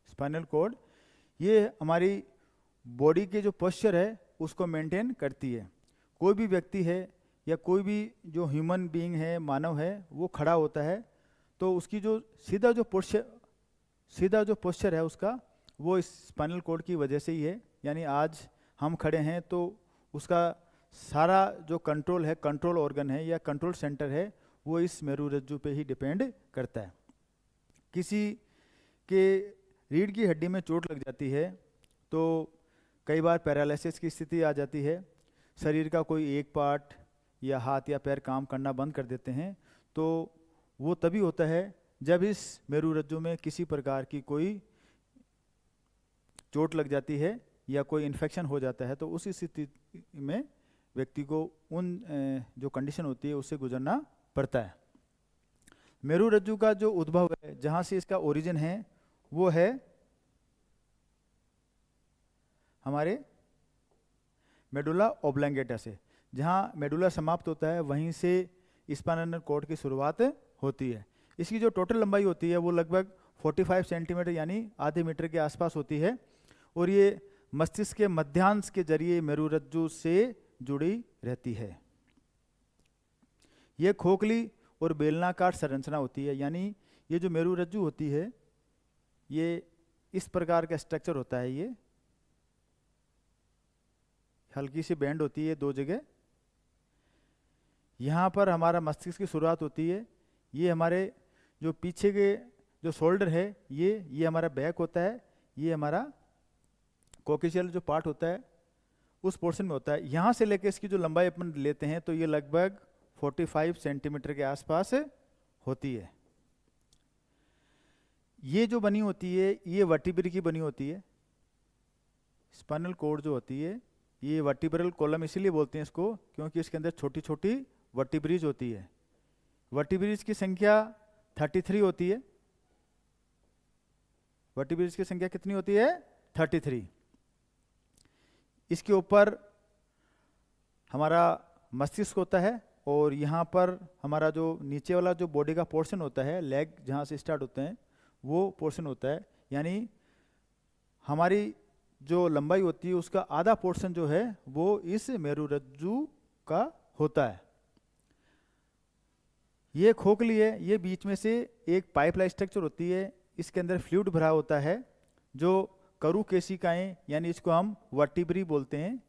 स्पाइनल कॉर्ड ये हमारी बॉडी के जो पोस्चर है उसको मेंटेन करती है। कोई भी व्यक्ति है या कोई भी जो ह्यूमन बीइंग है, मानव है, वो खड़ा होता है तो उसकी जो सीधा जो पोस्चर है उसका, वो इस स्पाइनल कॉर्ड की वजह से ही है। यानी आज हम खड़े हैं तो उसका सारा जो कंट्रोल है, कंट्रोल ऑर्गन है या कंट्रोल सेंटर है, वो इस मेरुरज्जु पे ही डिपेंड करता है। किसी के रीढ़ की हड्डी में चोट लग जाती है तो कई बार पैरालिसिस की स्थिति आ जाती है, शरीर का कोई एक पार्ट या हाथ या पैर काम करना बंद कर देते हैं, तो वो तभी होता है जब इस मेरुरज्जु में किसी प्रकार की कोई चोट लग जाती है या कोई इन्फेक्शन हो जाता है। तो उस स्थिति में व्यक्ति को उन जो कंडीशन होती है उससे गुजरना पड़ता है। मेरुरज्जु का जो उद्भव है, जहाँ से इसका ओरिजिन है, वो है हमारे मेडुला ऑब्लांगेटा से। जहाँ मेडुला समाप्त होता है वहीं से स्पाइनल कॉर्ड की शुरुआत होती है। इसकी जो टोटल लंबाई होती है वो लगभग 45 सेंटीमीटर यानी आधे मीटर के आसपास होती है, और ये मस्तिष्क के मध्यांश के जरिए मेरुरज्जु से जुड़ी रहती है। ये खोखली और बेलनाकार संरचना होती है, यानी ये जो मेरुरज्जु होती है ये इस प्रकार का स्ट्रक्चर होता है। ये हल्की सी बैंड होती है दो जगह। यहाँ पर हमारा मस्तिष्क की शुरुआत होती है। ये हमारे जो पीछे के जो शोल्डर है ये हमारा बैक होता है। ये हमारा कोक्सियल जो पार्ट होता है उस पोर्शन में होता है। यहाँ से लेकर इसकी जो लंबाई अपन लेते हैं तो ये लगभग 45 सेंटीमीटर के आसपास होती है। ये जो बनी होती है ये वर्टिब्री की बनी होती है। स्पाइनल कॉर्ड जो होती है ये वर्टिब्रल कॉलम इसीलिए बोलते हैं इसको क्योंकि इसके अंदर छोटी छोटी वर्टिब्रीज होती है। वर्टिब्रीज की संख्या 33 होती है। वर्टिब्रीज की संख्या कितनी होती है? 33। इसके ऊपर हमारा मस्तिष्क होता है और यहाँ पर हमारा जो नीचे वाला जो बॉडी का पोर्शन होता है, लेग जहाँ से स्टार्ट होते हैं वो पोर्शन होता है। यानी हमारी जो लंबाई होती है उसका आधा पोर्शन जो है वो इस मेरुरज्जु का होता है। ये खोखली है, ये बीच में से एक पाइप स्ट्रक्चर होती है। इसके अंदर फ्लूइड भरा होता है जो करू केशिकाएं, यानी इसको हम वर्टिब्री बोलते हैं।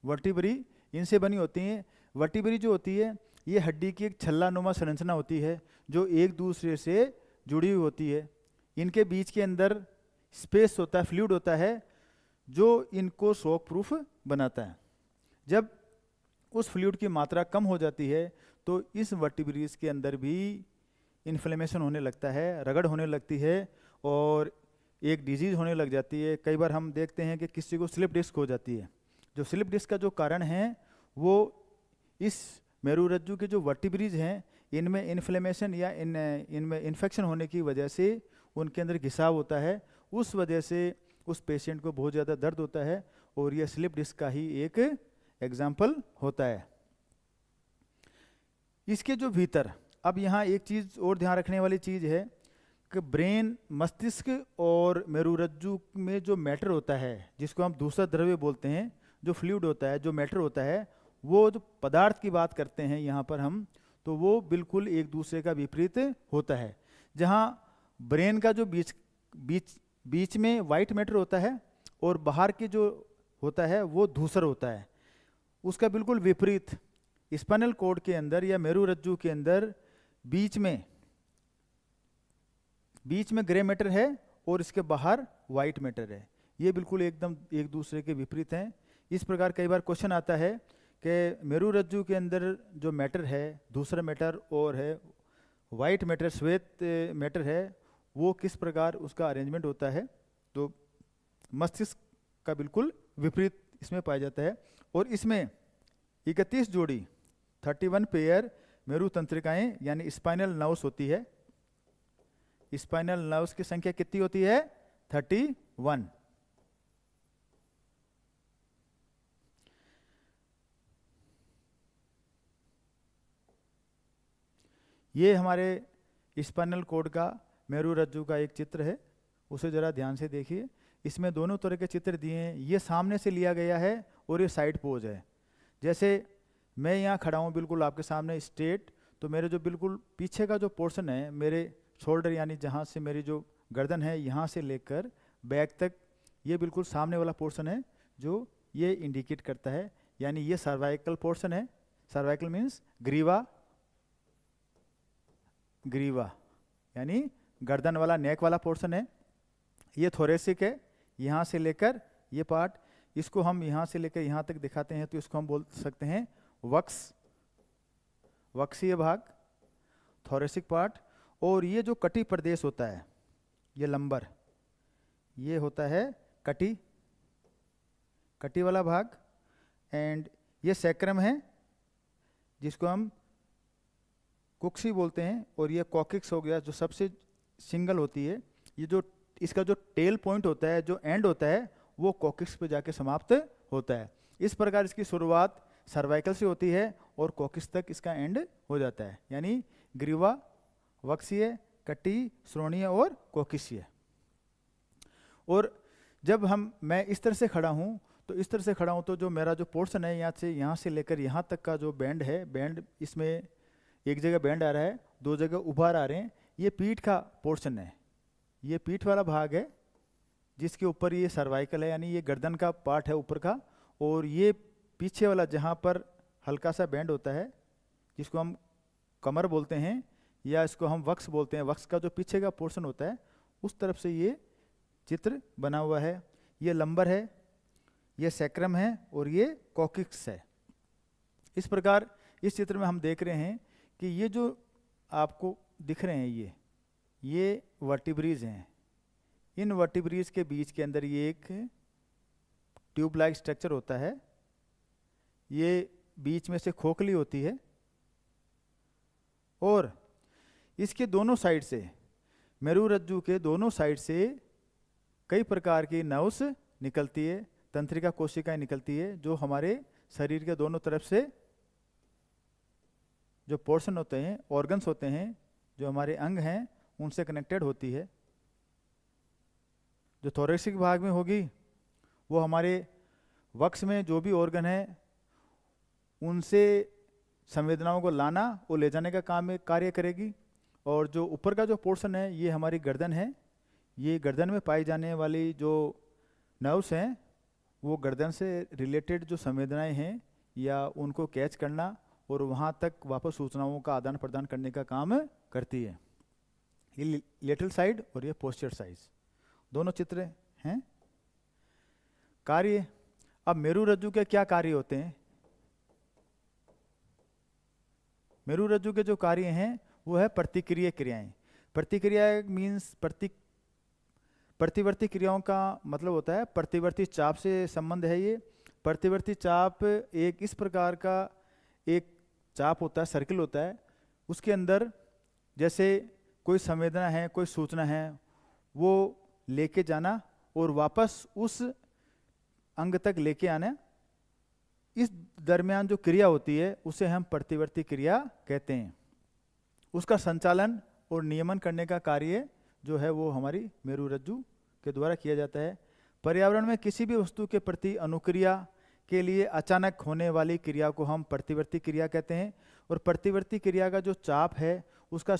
वर्टिब्री इनसे बनी होती हैं। वर्टिब्री जो होती है ये हड्डी की एक छल्लानुमा संरचना होती है जो एक दूसरे से जुड़ी हुई होती है। इनके बीच के अंदर स्पेस होता है, फ्लूइड होता है जो इनको शॉक प्रूफ बनाता है। जब उस फ्लूइड की मात्रा कम हो जाती है तो इस वर्टिब्रीज के अंदर भी इन्फ्लेमेशन होने लगता है, रगड़ होने लगती है और एक डिजीज होने लग जाती है। कई बार हम देखते हैं कि किसी को स्लिप डिस्क हो जाती है। जो स्लिप डिस्क का जो कारण है वो इस मेरुरज्जु के जो वर्टिब्रीज हैं इनमें इन्फ्लेमेशन या इनमें इन्फेक्शन होने की वजह से उनके अंदर घिसाव होता है। उस वजह से उस पेशेंट को बहुत ज़्यादा दर्द होता है और यह स्लिप डिस्क का ही एक एग्जाम्पल होता है। इसके जो भीतर, अब यहाँ एक चीज़ और ध्यान रखने वाली चीज़ है कि ब्रेन, मस्तिष्क और मेरुरज्जु में जो मैटर होता है जिसको हम दूसरा द्रव्य बोलते हैं, जो फ्लूइड होता है, जो मैटर होता है, वो जो पदार्थ की बात करते हैं यहाँ पर हम, तो वो बिल्कुल एक दूसरे का विपरीत होता है। जहाँ ब्रेन का जो बीच में वाइट मैटर होता है और बाहर की जो होता है वो धूसर होता है, उसका बिल्कुल विपरीत स्पाइनल कॉर्ड के अंदर या मेरुरज्जु के अंदर बीच में ग्रे मैटर है और इसके बाहर वाइट मैटर है। ये बिल्कुल एकदम एक दूसरे के विपरीत हैं। इस प्रकार कई बार क्वेश्चन आता है कि मेरुरज्जु के अंदर जो मैटर है, दूसरा मैटर और है वाइट मैटर, श्वेत मैटर है, वो किस प्रकार उसका अरेंजमेंट होता है। तो मस्तिष्क का बिल्कुल विपरीत इसमें पाया जाता है। और इसमें 31 जोड़ी 31 पेयर मेरु तंत्रिकाएं यानी स्पाइनल नर्व्स होती है। स्पाइनल नर्व्स की संख्या कितनी होती है? 31। ये हमारे स्पाइनल कॉर्ड का, मेरुरज्जु का एक चित्र है, उसे जरा ध्यान से देखिए। इसमें दोनों तरह के चित्र दिए हैं। ये सामने से लिया गया है और ये साइड पोज है। जैसे मैं यहाँ खड़ा हूँ बिल्कुल आपके सामने स्ट्रेट, तो मेरे जो बिल्कुल पीछे का जो पोर्शन है, मेरे शोल्डर यानी जहाँ से मेरी जो गर्दन है यहाँ से लेकर बैक तक, ये बिल्कुल सामने वाला पोर्शन है जो ये इंडिकेट करता है, यानी ये सर्वाइकल पोर्शन है। सर्वाइकल मीन्स ग्रीवा, ग्रीवा यानी गर्दन वाला नेक वाला पोर्शन है। ये थोरेसिक है, यहाँ से लेकर ये पार्ट, इसको हम यहाँ से लेकर यहाँ तक दिखाते हैं तो इसको हम बोल सकते हैं वक्स, वक्सीय भाग, थोरेसिक पार्ट। और ये जो कटी प्रदेश होता है, ये लंबर, ये होता है कटी, कटी वाला भाग। एंड ये सैक्रम है जिसको हम कुक्सी बोलते हैं, और ये कॉकिक्स हो गया जो सबसे सिंगल होती है। ये जो इसका जो टेल पॉइंट होता है, जो एंड होता है, वो कॉकिक्स पे जाके समाप्त होता है। इस प्रकार इसकी शुरुआत सर्वाइकल से होती है और कॉकिक्स तक इसका एंड हो जाता है, यानी ग्रीवा, वक्सीय, कटी, श्रोणीय और कॉकिसीय। और जब मैं इस तरह से खड़ा हूँ, तो इस तरह से खड़ा हूँ तो जो मेरा जो पोर्शन है यहाँ से लेकर यहाँ तक का जो बैंड है, बैंड इसमें एक जगह बैंड आ रहा है, दो जगह उभार आ रहे हैं, ये पीठ का पोर्शन है, ये पीठ वाला भाग है जिसके ऊपर ये सर्वाइकल है, यानी ये गर्दन का पार्ट है ऊपर का। और ये पीछे वाला जहाँ पर हल्का सा बैंड होता है, जिसको हम कमर बोलते हैं या इसको हम वक्स बोलते हैं, वक्स का जो पीछे का पोर्शन होता है, उस तरफ से ये चित्र बना हुआ है। ये लंबर है, ये सैक्रम है और ये कॉकिक्स है। इस प्रकार इस चित्र में हम देख रहे हैं कि ये जो आपको दिख रहे हैं, ये वर्टिब्रीज हैं। इन वर्टिब्रीज के बीच के अंदर ये एक ट्यूब लाइक स्ट्रक्चर होता है, ये बीच में से खोखली होती है, और इसके दोनों साइड से, मेरुरज्जु के दोनों साइड से कई प्रकार की नर्व्स निकलती है, तंत्रिका कोशिकाएं निकलती है, जो हमारे शरीर के दोनों तरफ से जो पोर्शन होते हैं, ऑर्गन्स होते हैं, जो हमारे अंग हैं, उनसे कनेक्टेड होती है। जो थोरेसिक भाग में होगी वो हमारे वक्स में जो भी ऑर्गन है उनसे संवेदनाओं को लाना और ले जाने का कार्य करेगी। और जो ऊपर का जो पोर्शन है, ये हमारी गर्दन है, ये गर्दन में पाई जाने वाली जो नर्व्स हैं, वो गर्दन से रिलेटेड जो संवेदनाएं हैं या उनको कैच करना और वहाँ तक वापस सूचनाओं का आदान प्रदान करने का काम करती है। ये लेटरल साइड और ये पोस्टीरियर साइड, दोनों चित्र हैं। कार्य, अब मेरुरज्जु के क्या कार्य होते हैं? मेरुरज्जु के जो कार्य हैं वो है प्रतिक्रिया क्रियाएं। प्रतिक्रिया मीन्स प्रतिवर्ती क्रियाओं का मतलब होता है प्रतिवर्ती चाप से संबंध है। ये प्रतिवर्ती चाप एक इस प्रकार का एक चाप होता है, सर्किल होता है, उसके अंदर जैसे कोई संवेदना है, कोई सूचना है, वो लेके जाना और वापस उस अंग तक लेके आना, इस दरमियान जो क्रिया होती है उसे हम प्रतिवर्ती क्रिया कहते हैं। उसका संचालन और नियमन करने का कार्य जो है वो हमारी मेरुरज्जु के द्वारा किया जाता है। पर्यावरण में किसी भी वस्तु के प्रति अनुक्रिया के लिए अचानक होने वाली क्रिया को हम प्रतिवर्ती क्रिया कहते हैं। और प्रतिवर्ती क्रिया का जो चाप है उसका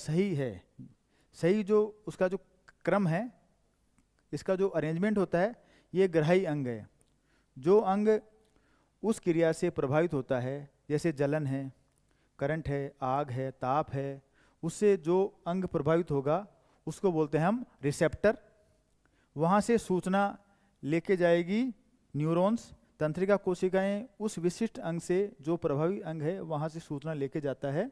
सही जो उसका जो क्रम है, इसका जो अरेंजमेंट होता है, ये ग्राही अंग है। जो अंग उस क्रिया से प्रभावित होता है, जैसे जलन है, करंट है, आग है, ताप है, उससे जो अंग प्रभावित होगा उसको बोलते हैं हम रिसेप्टर। वहाँ से सूचना लेके जाएगी न्यूरॉन्स, तंत्रिका कोशिकाएं उस विशिष्ट अंग से, जो प्रभावी अंग है, वहाँ से सूचना लेके जाता है।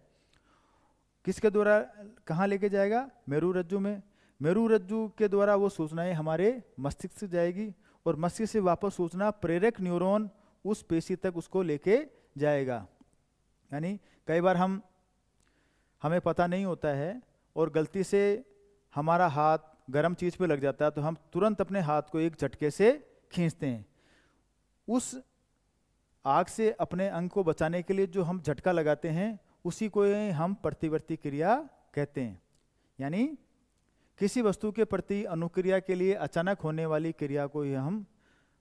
किसके द्वारा कहाँ लेके जाएगा? मेरुरज्जु में। मेरुरज्जु के द्वारा वो सूचनाएं हमारे मस्तिष्क से जाएगी और मस्तिष्क से वापस सूचना प्रेरक न्यूरॉन उस पेशी तक उसको लेके जाएगा। यानी कई बार हमें पता नहीं होता है और गलती से हमारा हाथ गर्म चीज़ पे लग जाता है, तो हम तुरंत अपने हाथ को एक झटके से खींचते हैं। उस आग से अपने अंग को बचाने के लिए जो हम झटका लगाते हैं, उसी को हम प्रतिवर्ती क्रिया कहते हैं। यानी किसी वस्तु के प्रति अनुक्रिया के लिए अचानक होने वाली क्रिया को ही हम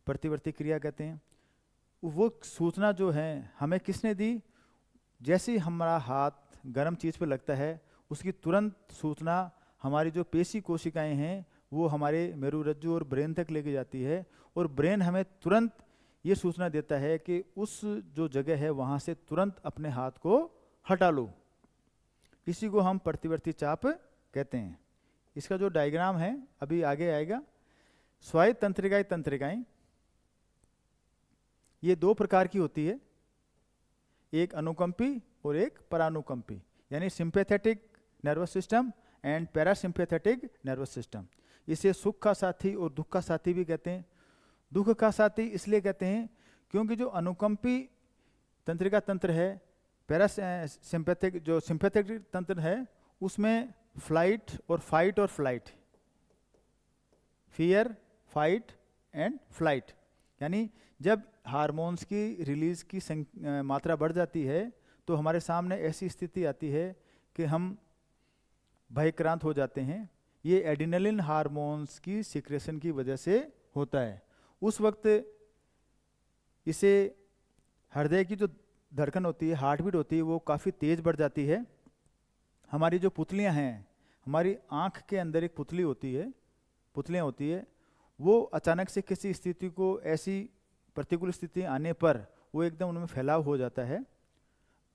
प्रतिवर्ती क्रिया कहते हैं। वो सूचना जो है हमें किसने दी? जैसे ही हमारा हाथ गर्म चीज़ पर लगता है उसकी तुरंत सूचना हमारी जो पेशी कोशिकाएं हैं वो हमारे मेरुरज्जु और ब्रेन तक लेके जाती है, और ब्रेन हमें तुरंत ये सूचना देता है कि उस जो जगह है वहाँ से तुरंत अपने हाथ को हटा लो। इसी को हम प्रतिवर्ती चाप कहते हैं। इसका जो डायग्राम है अभी आगे आएगा। स्वायत्त तंत्रिकाएं ये दो प्रकार की होती है, एक अनुकंपी और एक परानुकंपी, यानी sympathetic nervous system and parasympathetic nervous system. इसे सुख का साथी और दुख का साथी भी कहते हैं। दुख का साथी इसलिए कहते हैं क्योंकि जो अनुकंपी तंत्रिका तंत्र है, पैरासिम्पैथिक जो सिंपैथेटिक तंत्र है, उसमें फ्लाइट और flight, fear, fight and flight, यानी जब हार्मोन्स की रिलीज की मात्रा बढ़ जाती है तो हमारे सामने ऐसी स्थिति आती है कि हम भयक्रांत हो जाते हैं। ये एड्रेनलिन हार्मोन्स की सिक्रेशन की वजह से होता है। उस वक्त इसे हृदय की जो धड़कन होती है, हार्ट बीट होती है, वो काफ़ी तेज़ बढ़ जाती है। हमारी जो पुतलियां हैं, हमारी आँख के अंदर एक पुतलियां होती है, वो अचानक से किसी स्थिति को, ऐसी प्रतिकूल स्थिति आने पर वो एकदम उनमें फैलाव हो जाता है।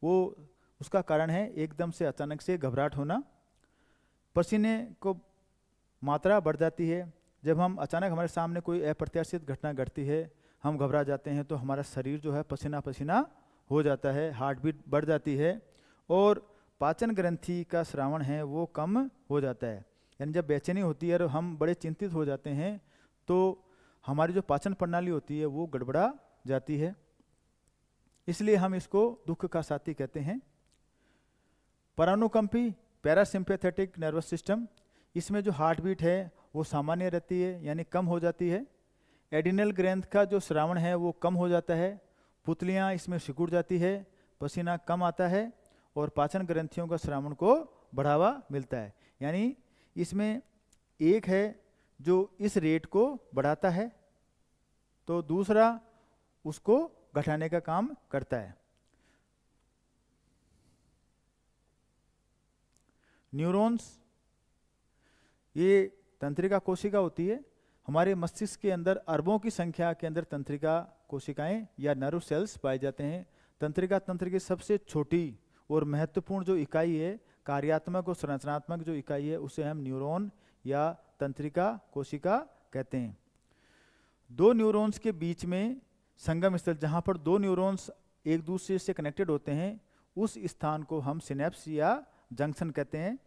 वो उसका कारण है एकदम से अचानक से घबराहट होना। पसीने को मात्रा बढ़ जाती है। जब हम अचानक हमारे सामने कोई अप्रत्याशित घटना घटती है, हम घबरा जाते हैं तो हमारा शरीर जो है पसीना पसीना हो जाता है, हार्ट बीट बढ़ जाती है, और पाचन ग्रंथि का श्रावण है वो कम हो जाता है। यानी जब बेचैनी होती है और हम बड़े चिंतित हो जाते हैं तो हमारी जो पाचन प्रणाली होती है वो गड़बड़ा जाती है। इसलिए हम इसको दुख का साथी कहते हैं। परानुकंपी पैरासिम्पैथेटिक नर्वस सिस्टम, इसमें जो हार्ट बीट है वो सामान्य रहती है, यानी कम हो जाती है। एड्रिनल ग्रंथ का जो श्रावण है वो कम हो जाता है, पुतलियाँ इसमें सिकुड़ जाती है, पसीना कम आता है, और पाचन ग्रंथियों का श्रावण को बढ़ावा मिलता है। यानी इसमें एक है जो इस रेट को बढ़ाता है तो दूसरा उसको घटाने का काम करता है। न्यूरॉन्स, ये तंत्रिका कोशिका होती है। हमारे मस्तिष्क के अंदर अरबों की संख्या के अंदर तंत्रिका कोशिकाएं या नर्व सेल्स पाए जाते हैं। तंत्रिका तंत्र की सबसे छोटी और महत्वपूर्ण जो इकाई है, कार्यात्मक और संरचनात्मक जो इकाई है, उसे हम न्यूरॉन या तंत्रिका कोशिका कहते हैं। दो न्यूरॉन्स के बीच में संगम स्थल, जहाँ पर दो न्यूरॉन्स एक दूसरे से कनेक्टेड होते हैं, उस स्थान को हम सिनेप्स या जंक्शन कहते हैं।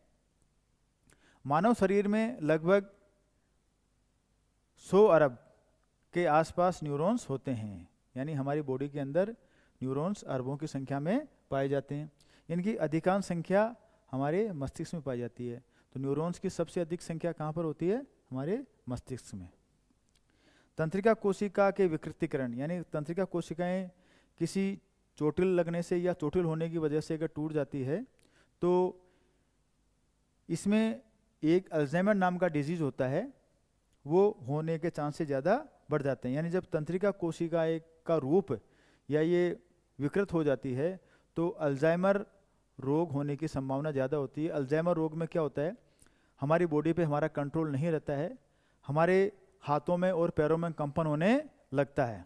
मानव शरीर में लगभग 100 अरब के आसपास न्यूरॉन्स होते हैं, यानी हमारी बॉडी के अंदर न्यूरॉन्स अरबों की संख्या में पाए जाते हैं। इनकी अधिकांश संख्या हमारे मस्तिष्क में पाई जाती है। तो न्यूरॉन्स की सबसे अधिक संख्या कहाँ पर होती है? हमारे मस्तिष्क में। तंत्रिका कोशिका के विकृतीकरण, यानी तंत्रिका कोशिकाएं किसी चोटिल लगने से या चोटिल होने की वजह से अगर टूट जाती है तो इसमें एक अल्जाइमर नाम का डिजीज होता है, वो होने के चांसेस ज़्यादा बढ़ जाते हैं। यानी जब तंत्रिका कोशिका का रूप या ये विकृत हो जाती है तो अल्जाइमर रोग होने की संभावना ज़्यादा होती है। अल्जाइमर रोग में क्या होता है, हमारी बॉडी पे हमारा कंट्रोल नहीं रहता है, हमारे हाथों में और पैरों में कंपन होने लगता है,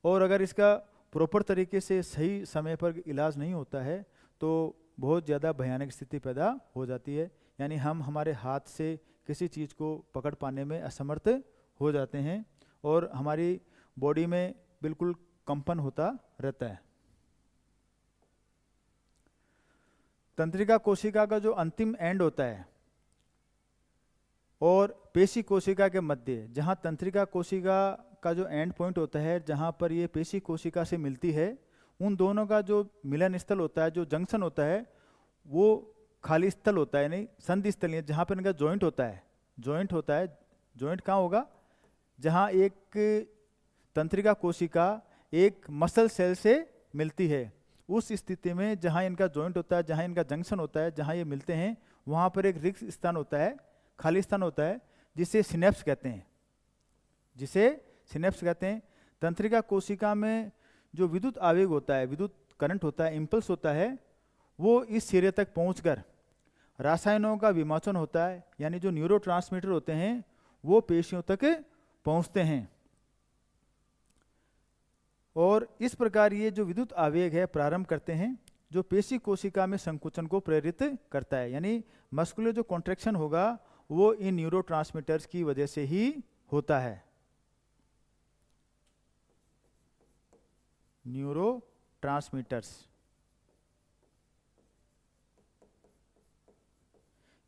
और अगर इसका प्रॉपर तरीके से सही समय पर इलाज नहीं होता है तो बहुत ज़्यादा भयानक स्थिति पैदा हो जाती है। यानी हम हमारे हाथ से किसी चीज़ को पकड़ पाने में असमर्थ हो जाते हैं और हमारी बॉडी में बिल्कुल कंपन होता रहता है। तंत्रिका कोशिका का जो अंतिम एंड होता है और पेशी कोशिका के मध्य, जहाँ तंत्रिका कोशिका का जो एंड पॉइंट होता है, जहाँ पर ये पेशी कोशिका से मिलती है, उन दोनों का जो मिलन स्थल होता है, जो जंक्शन होता है, वो खाली स्थल होता है, नहीं संधि स्थल नहीं है, जहाँ पर इनका जॉइंट होता है। जॉइंट कहाँ होगा? जहाँ एक तंत्रिका कोशिका एक मसल सेल से मिलती है, उस स्थिति में जहाँ इनका जॉइंट होता है, जहाँ इनका जंक्शन होता है, जहाँ ये मिलते हैं, वहाँ पर एक रिक्त स्थान होता है खाली स्थान होता है जिसे सिनेप्स कहते हैं, जिसे सिनेप्स कहते हैं। तंत्रिका कोशिका में जो विद्युत आवेग होता है, विद्युत करंट होता है, इम्पल्स होता है, वो इस सिरे तक पहुंचकर रासायनों का विमोचन होता है, यानी जो न्यूरोट्रांसमीटर होते हैं वो पेशियों तक पहुंचते हैं। और इस प्रकार ये जो विद्युत आवेग है प्रारंभ करते हैं जो पेशी कोशिका में संकुचन को प्रेरित करता है, यानी मस्कुलर जो कॉन्ट्रैक्शन होगा वो इन न्यूरोट्रांसमीटर्स की वजह से ही होता है। न्यूरोट्रांसमीटर्स,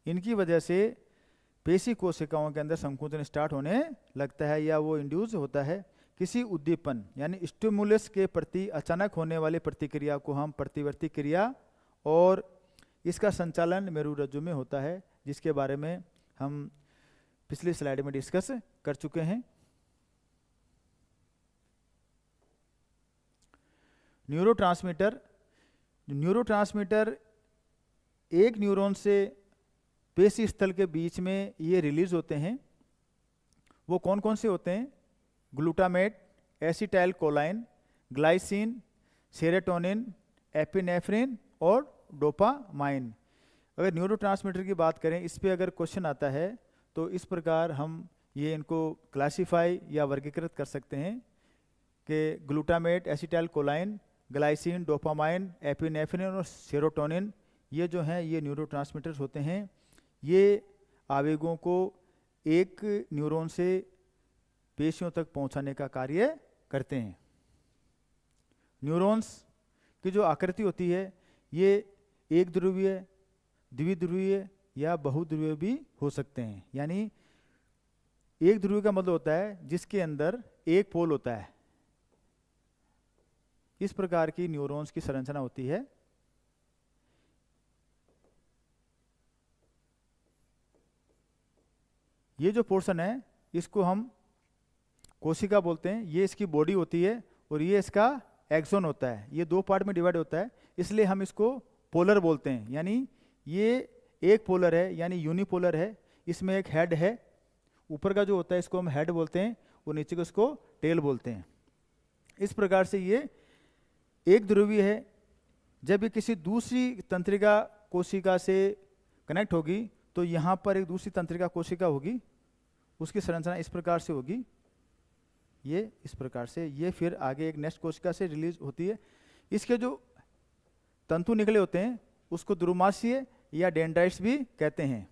इनकी वजह से पेशी कोशिकाओं के अंदर संकुचन स्टार्ट होने लगता है या वो इंड्यूस होता है। किसी उद्दीपन यानी स्टिमुलस के प्रति अचानक होने वाली प्रतिक्रिया को हम प्रतिवर्ती क्रिया, और इसका संचालन मेरुरज्जु में होता है, जिसके बारे में हम पिछली स्लाइड में डिस्कस कर चुके हैं। न्यूरोट्रांसमीटर एक न्यूरॉन से पेशी स्थल के बीच में ये रिलीज होते हैं। वो कौन कौन से होते हैं? Glutamate, acetyl कोलाइन, glycine, serotonin, epinephrine और डोपामाइन। अगर न्यूरोट्रांसमीटर की बात करें, इस पे अगर क्वेश्चन आता है तो इस प्रकार हम ये इनको क्लासिफाई या वर्गीकृत कर सकते हैं कि glutamate, acetyl कोलाइन, glycine, dopamine, epinephrine और सेरोटोनिन, ये जो हैं ये न्यूरोट्रांसमीटर्स होते हैं। ये आवेगों को एक न्यूरॉन से पेशियों तक पहुंचाने का कार्य करते हैं। न्यूरॉन्स की जो आकृति होती है ये एक ध्रुवीय, द्विध्रुवीय या बहुध्रुवीय भी हो सकते हैं। यानी एक ध्रुवीय का मतलब होता है जिसके अंदर एक पोल होता है। इस प्रकार की न्यूरॉन्स की संरचना होती है। ये जो पोर्शन है इसको हम कोशिका बोलते हैं, ये इसकी बॉडी होती है और ये इसका एक्सोन होता है। ये दो पार्ट में डिवाइड होता है, इसलिए हम इसको पोलर बोलते हैं। यानी ये एक पोलर है यानी यूनिपोलर है। इसमें एक हेड है, ऊपर का जो होता है इसको हम हेड बोलते हैं और नीचे को इसको टेल बोलते हैं। इस प्रकार से ये एक ध्रुवीय है। जब ये किसी दूसरी तंत्रिका कोशिका से कनेक्ट होगी तो यहाँ पर एक दूसरी तंत्रिका कोशिका होगी, उसकी संरचना इस प्रकार से होगी, ये इस प्रकार से। ये फिर आगे एक नेक्स्ट कोशिका से रिलीज होती है। इसके जो तंतु निकले होते हैं उसको द्रुमाशय या डेंड्राइट्स भी कहते हैं।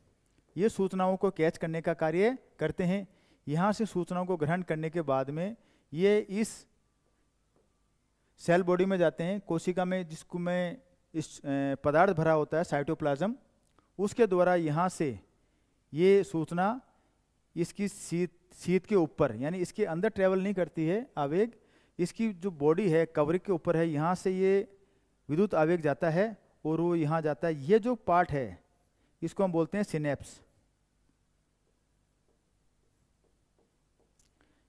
ये सूचनाओं को कैच करने का कार्य करते हैं। यहाँ से सूचनाओं को ग्रहण करने के बाद में ये इस सेल बॉडी में जाते हैं, कोशिका में, जिसको में इस पदार्थ भरा होता है साइटोप्लाज्म, उसके द्वारा यहाँ से ये सूचना इसकी शीत के ऊपर यानी इसके अंदर ट्रेवल नहीं करती है आवेग, इसकी जो बॉडी है कवरिंग के ऊपर है, यहाँ से ये विद्युत आवेग जाता है और वो यहाँ जाता है। ये जो पार्ट है इसको हम बोलते हैं सिनेप्स।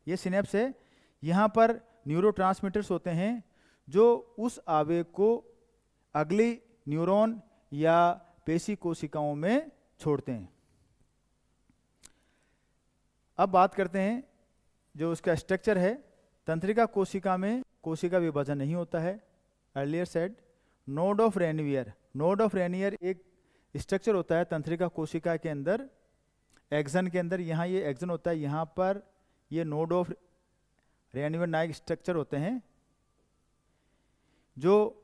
ये सिनेप्स है। यहाँ पर न्यूरोट्रांसमीटर्स होते हैं जो उस आवेग को अगली न्यूरॉन या पेशी कोशिकाओं में छोड़ते हैं। अब बात करते हैं जो उसका स्ट्रक्चर है। तंत्रिका कोशिका में कोशिका विभाजन नहीं होता है। Earlier said node of Ranvier. Node of Ranvier एक स्ट्रक्चर होता है तंत्रिका कोशिका के अंदर, एक्सन के अंदर। यहाँ ये एक्सन होता है, यहाँ पर ये नोड ऑफ रेनवियर नायक स्ट्रक्चर होते हैं जो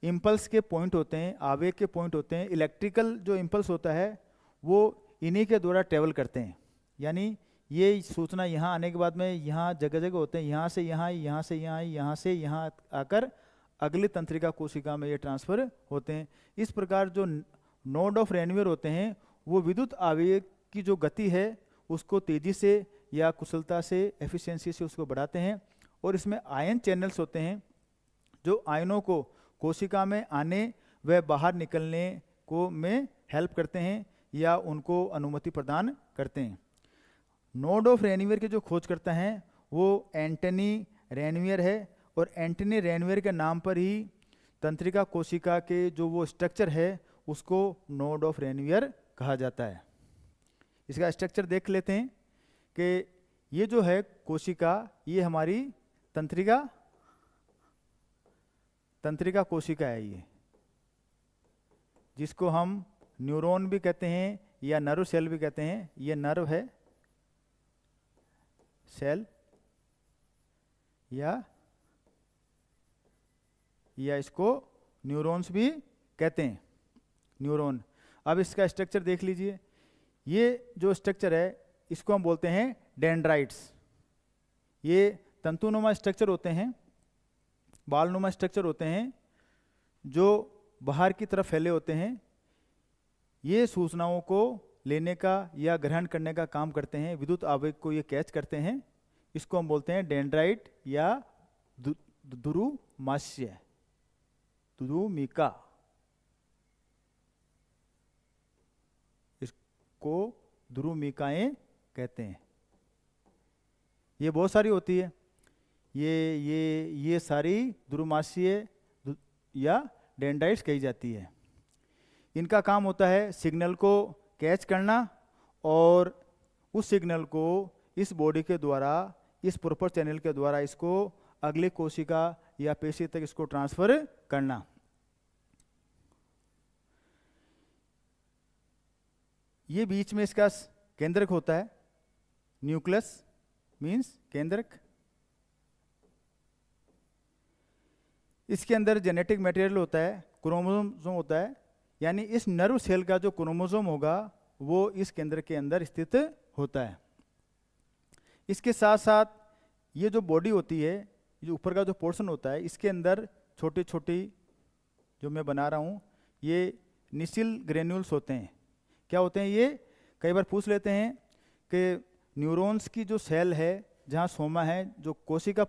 इम्पल्स के पॉइंट होते हैं, आवेग के पॉइंट होते हैं। इलेक्ट्रिकल जो इम्पल्स होता है वो इन्हीं के द्वारा ट्रेवल करते हैं। यानी ये सूचना यहाँ आने के बाद में यहाँ जगह जगह होते हैं, यहाँ से यहाँ, यहाँ से यहाँ, यहाँ से यहाँ आकर अगली तंत्रिका कोशिका में ये ट्रांसफर होते हैं। इस प्रकार जो नोड ऑफ रेनवियर होते हैं वो विद्युत आवेग की जो गति है उसको तेजी से या कुशलता से, एफिशिएंसी से उसको बढ़ाते हैं। और इसमें आयन चैनल्स होते हैं जो आयनों को कोशिका में आने व बाहर निकलने को में हेल्प करते हैं या उनको अनुमति प्रदान करते हैं। नोड ऑफ रेनवियर के जो खोजकर्ता हैं वो एंटनी रेनवियर है और एंटनी रेनवियर के नाम पर ही तंत्रिका कोशिका के जो वो स्ट्रक्चर है उसको नोड ऑफ रेनवियर कहा जाता है। इसका स्ट्रक्चर देख लेते हैं कि ये जो है कोशिका, ये हमारी तंत्रिका कोशिका है, ये जिसको हम न्यूरॉन भी कहते हैं या नर्व सेल भी कहते हैं। ये नर्व है सेल या इसको न्यूरॉन्स भी कहते हैं, न्यूरॉन। अब इसका स्ट्रक्चर देख लीजिए। ये जो स्ट्रक्चर है इसको हम बोलते हैं डेंड्राइट्स। ये तंतुनुमा स्ट्रक्चर होते हैं, बालनुमा स्ट्रक्चर होते हैं जो बाहर की तरफ फैले होते हैं। ये सूचनाओं को लेने का या ग्रहण करने का काम करते हैं, विद्युत आवेग को ये कैच करते हैं। इसको हम बोलते हैं डेंड्राइट या दुरुमास्य, दुरुमिका, इसको दुरुमिकाएं कहते हैं। ये बहुत सारी होती है, ये सारी दुरुमासीय या डेंड्राइट्स कही जाती है। इनका काम होता है सिग्नल को कैच करना और उस सिग्नल को इस बॉडी के द्वारा, इस प्रॉपर चैनल के द्वारा इसको अगली कोशिका या पेशी तक इसको ट्रांसफर करना। ये बीच में इसका केंद्रक होता है, न्यूक्लियस मीन्स केंद्रक। इसके अंदर जेनेटिक मटेरियल होता है, क्रोमोसोम होता है, यानी इस नर्व सेल का जो क्रोमोसोम होगा वो इस केंद्र के अंदर स्थित होता है। इसके साथ साथ ये जो बॉडी होती है, जो ऊपर का जो पोर्शन होता है, इसके अंदर छोटी छोटी जो मैं बना रहा हूँ ये निसिल ग्रेन्यूल्स होते हैं। क्या होते हैं ये? कई बार पूछ लेते हैं कि न्यूरॉन्स की जो सेल है, जहाँ सोमा है, जो कोशिका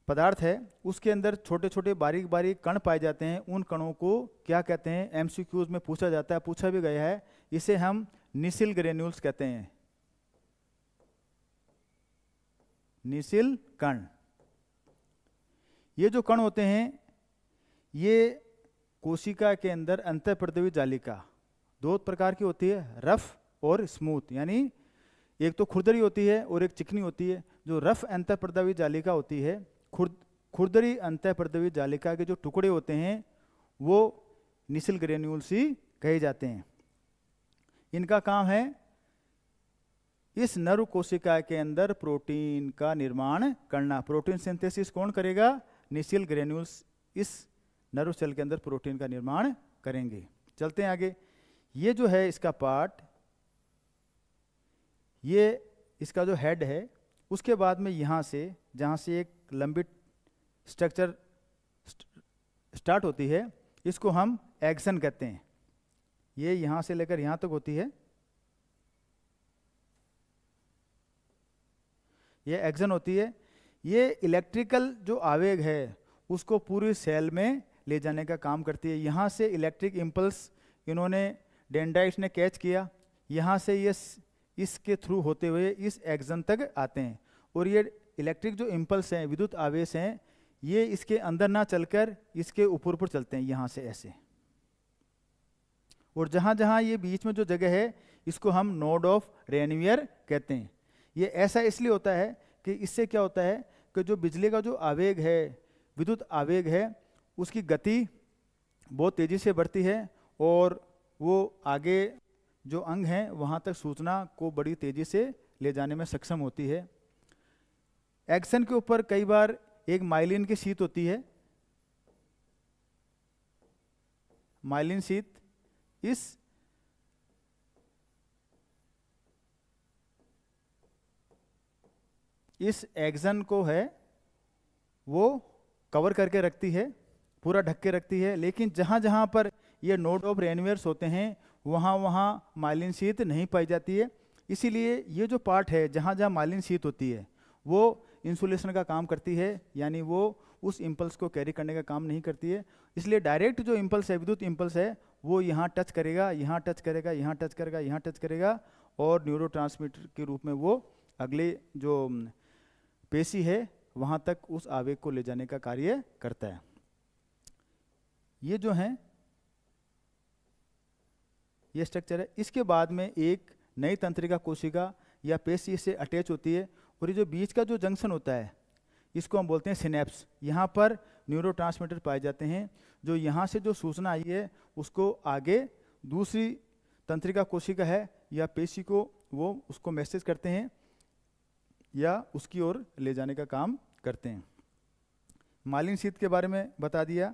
पदार्थ है, उसके अंदर छोटे छोटे बारीक बारीक कण पाए जाते हैं। उन कणों को क्या कहते हैं? एमसीक्यूज में पूछा जाता है, पूछा भी गया है। इसे हम निसिल ग्रेन्यूल्स कहते हैं, निसिल कण। ये जो कण होते हैं ये कोशिका के अंदर अंतःपर्दवी जालिका दो प्रकार की होती है, रफ और स्मूथ। यानी एक तो खुरदरी होती है और एक चिकनी होती है। जो रफ अंतःपर्दवी जालिका होती है, खुरदरी अंतःपर्दवी जालिका के जो टुकड़े होते हैं वो निसिल ग्रेन्यूल्स ही कहे जाते हैं। इनका काम है इस नर्व कोशिका के अंदर प्रोटीन का निर्माण करना। प्रोटीन सिंथेसिस कौन करेगा? निसिल ग्रेन्यूल्स इस नर्व सेल के अंदर प्रोटीन का निर्माण करेंगे। चलते हैं आगे। ये जो है इसका पार्ट, ये इसका जो हेड है, उसके बाद में यहाँ से, जहाँ से एक लंबी स्ट्रक्चर स्टार्ट होती है, इसको हम एक्सन कहते हैं। ये यहाँ से लेकर यहाँ तक होती है, ये एक्सन होती है। ये इलेक्ट्रिकल जो आवेग है उसको पूरी सेल में ले जाने का काम करती है। यहाँ से इलेक्ट्रिक इम्पल्स इन्होंने डेंड्राइट्स ने कैच किया, यहाँ से ये इसके थ्रू होते हुए इस एक्सन तक आते हैं। और ये इलेक्ट्रिक जो इम्पल्स हैं, विद्युत आवेश हैं, ये इसके अंदर ना चलकर इसके ऊपर ऊपर चलते हैं, यहाँ से ऐसे। और जहाँ जहाँ ये बीच में जो जगह है इसको हम नोड ऑफ रेनवियर कहते हैं। ये ऐसा इसलिए होता है कि इससे क्या होता है कि जो बिजली का जो आवेग है, विद्युत आवेग है, उसकी गति बहुत तेज़ी से बढ़ती है और वो आगे जो अंग हैं वहाँ तक सूचना को बड़ी तेज़ी से ले जाने में सक्षम होती है। एक्सन के ऊपर कई बार एक माइलिन की शीट होती है, माइलिन शीट। इस एक्सन को है वो कवर करके रखती है, पूरा ढक के रखती है। लेकिन जहाँ जहाँ पर ये नोड ऑफ रेनवियर्स होते हैं वहाँ वहाँ माइलिन शीट नहीं पाई जाती है। इसीलिए ये जो पार्ट है जहाँ जहाँ माइलिन शीट होती है वो इंसुलेशन का काम करती है, यानी वो उस इम्पल्स को कैरी करने का काम नहीं करती है। इसलिए डायरेक्ट जो इम्पल्स है, विद्युत इम्पल्स है, वो यहाँ टच करेगा, यहाँ टच करेगा, यहाँ टच करेगा, यहाँ टच करेगा और न्यूरोट्रांसमीटर के रूप में वो अगले जो पेशी है वहाँ तक उस आवेग को ले जाने का कार्य करता है। ये जो है ये स्ट्रक्चर है। इसके बाद में एक नई तंत्रिका कोशिका या पेशी से अटैच होती है, और ये जो बीच का जो जंक्शन होता है इसको हम बोलते हैं सिनेप्स। यहाँ पर न्यूरोट्रांसमीटर पाए जाते हैं, जो यहाँ से जो सूचना आई है उसको आगे दूसरी तंत्रिका कोशिका है या पेशी को वो उसको मैसेज करते हैं या उसकी ओर ले जाने का काम करते हैं। मालिन शीत के बारे में बता दिया।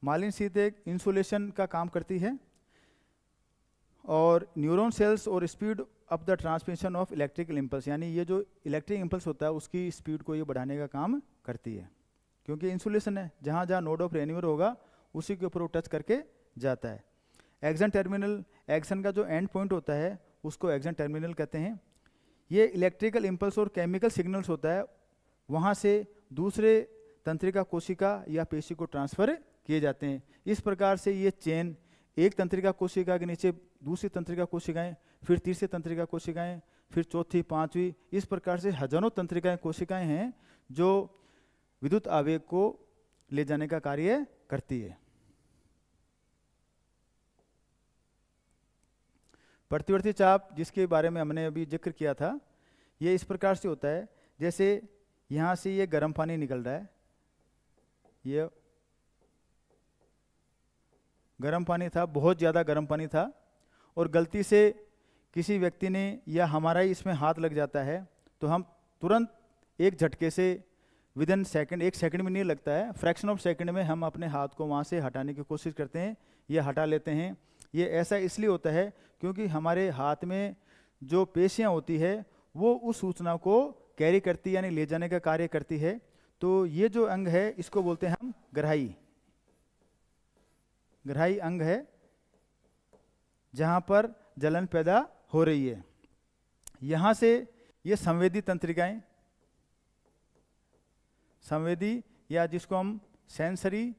मालिन शीत एक इंसुलेशन का काम करती है और न्यूरॉन सेल्स और speed of the transmission of electrical impulse, यानी ये जो इलेक्ट्रिक इम्पल्स होता है उसकी स्पीड को ये बढ़ाने का काम करती है, क्योंकि इंसुलेशन है, जहाँ जहाँ नोड ऑफ रेन्यूअर होगा उसी के ऊपर वो टच करके जाता है। एक्सन टर्मिनल, एक्सन का जो एंड पॉइंट होता है उसको एक्सन टर्मिनल कहते हैं। ये इलेक्ट्रिकल इम्पल्स और केमिकल सिग्नल्स होता है, वहाँ से दूसरे तंत्रिका कोशिका या पेशी को ट्रांसफर किए जाते हैं। इस प्रकार से ये चेन एक तंत्रिका कोशिका के नीचे दूसरी तंत्रिका कोशिकाएं, फिर तीसरी तंत्रिका कोशिकाएं, फिर चौथी, पांचवी, इस प्रकार से हजारों तंत्रिकाएं कोशिकाएं हैं जो विद्युत आवेग को ले जाने का कार्य करती है। प्रतिवर्ती चाप, जिसके बारे में हमने अभी जिक्र किया था, ये इस प्रकार से होता है जैसे यहाँ से ये गर्म पानी निकल रहा है, ये गर्म पानी था, बहुत ज़्यादा गर्म पानी था, और गलती से किसी व्यक्ति ने या हमारा ही इसमें हाथ लग जाता है तो हम तुरंत एक झटके से विदिन सेकंड, एक सेकंड में नहीं लगता है, फ्रैक्शन ऑफ सेकंड में हम अपने हाथ को वहाँ से हटाने की कोशिश करते हैं, ये हटा लेते हैं। ये ऐसा इसलिए होता है क्योंकि हमारे हाथ में जो पेशियाँ होती है वो उस सूचना को कैरी करती है, यानी ले जाने का कार्य करती है। तो ये जो अंग है इसको बोलते हैं हम ग्राही। ग्राही अंग है जहाँ पर जलन पैदा हो रही है। यहाँ से ये संवेदी तंत्रिकाएं, संवेदी या जिसको हम सेंसरी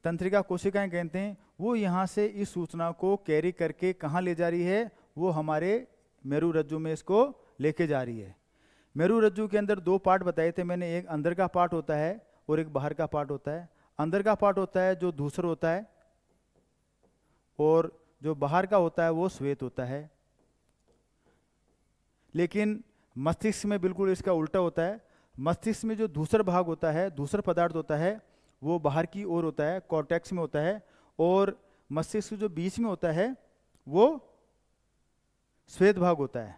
तंत्रिका कोशिकाएं कहते हैं, वो यहाँ से इस सूचना को कैरी करके कहाँ ले जा रही है, वो हमारे मेरु रज्जु में इसको लेके जा रही है। मेरु रज्जु के अंदर दो पार्ट बताए थे मैंने, एक अंदर का पार्ट होता है और एक बाहर का पार्ट होता है। अंदर का पार्ट होता है जो धूसर होता है, और जो बाहर का होता है वो श्वेत होता है। लेकिन मस्तिष्क में बिल्कुल इसका उल्टा होता है। मस्तिष्क में जो धूसर भाग होता है, धूसर पदार्थ होता है, वो बाहर की ओर होता है, कॉर्टेक्स में होता है, और मस्तिष्क जो बीच में होता है वो श्वेत भाग होता है।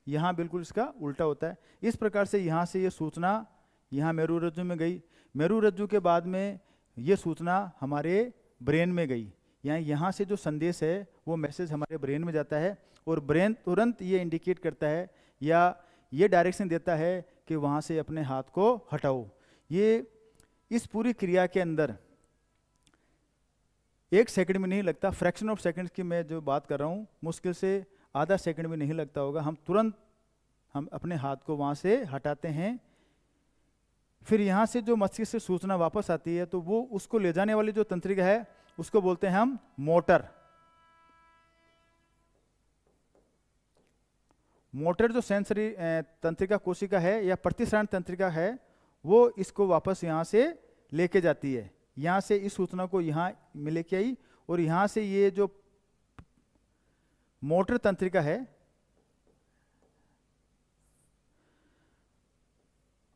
यहाँ बिल्कुल इसका उल्टा होता है। इस प्रकार से यहाँ से ये सूचना यहाँ मेरु रज्जु में गई, मेरु रज्जु के बाद में ये सूचना हमारे ब्रेन में गई, यहाँ से जो संदेश है वो मैसेज हमारे ब्रेन में जाता है, और ब्रेन तुरंत ये इंडिकेट करता है या ये डायरेक्शन देता है कि वहाँ से अपने हाथ को हटाओ। ये इस पूरी क्रिया के अंदर एक सेकंड में नहीं लगता, फ्रैक्शन ऑफ सेकंड की मैं जो बात कर रहा हूँ, मुश्किल से आधा सेकंड में नहीं लगता होगा। हम तुरंत अपने हाथ को वहाँ से हटाते हैं। फिर यहाँ से जो मस्तिष्क से सूचना वापस आती है तो वो उसको ले जाने वाली जो तंत्रिका है उसको बोलते हैं हम मोटर। मोटर जो सेंसरी तंत्रिका कोशिका है या प्रतिसरण तंत्रिका है वो इसको वापस यहाँ से लेके जाती है। यहाँ से इस सूचना को यहाँ में लेके आई, और यहाँ से ये जो मोटर तंत्रिका है,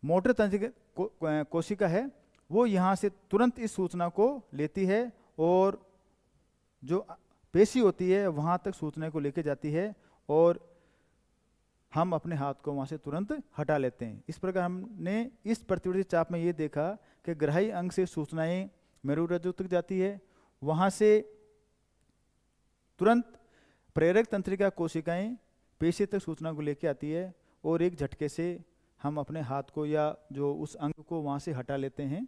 मोटर तंत्रिका कोशिका है, वो यहाँ से तुरंत इस सूचना को लेती है और जो पेशी होती है वहाँ तक सूचना को लेके जाती है, और हम अपने हाथ को वहाँ से तुरंत हटा लेते हैं। इस प्रकार हमने इस प्रतिवर्ती चाप में ये देखा कि ग्राही अंग से सूचनाएं मेरु रज्जु तक जाती है, वहाँ से तुरंत प्रेरक तंत्रिका कोशिकाएं पेशी तक सूचना को लेके आती है, और एक झटके से हम अपने हाथ को या जो उस अंग को वहाँ से हटा लेते हैं।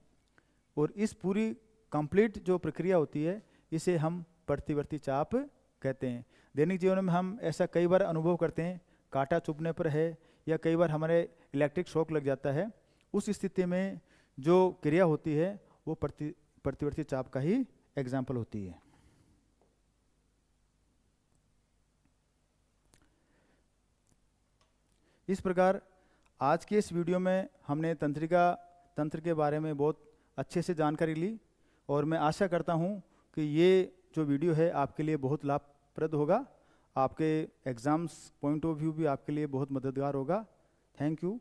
और इस पूरी कंप्लीट जो प्रक्रिया होती है इसे हम प्रतिवर्ती चाप कहते हैं। दैनिक जीवन में हम ऐसा कई बार अनुभव करते हैं, कांटा चुभने पर है या कई बार हमारे इलेक्ट्रिक शॉक लग जाता है, उस स्थिति में जो क्रिया होती है वो प्रतिवर्ती चाप का ही एग्जाम्पल होती है। इस प्रकार आज के इस वीडियो में हमने तंत्र के बारे में बहुत अच्छे से जानकारी ली, और मैं आशा करता हूँ कि ये जो वीडियो है आपके लिए बहुत लाभप्रद होगा, आपके एग्ज़ाम्स पॉइंट ऑफ व्यू भी आपके लिए बहुत मददगार होगा। Thank you.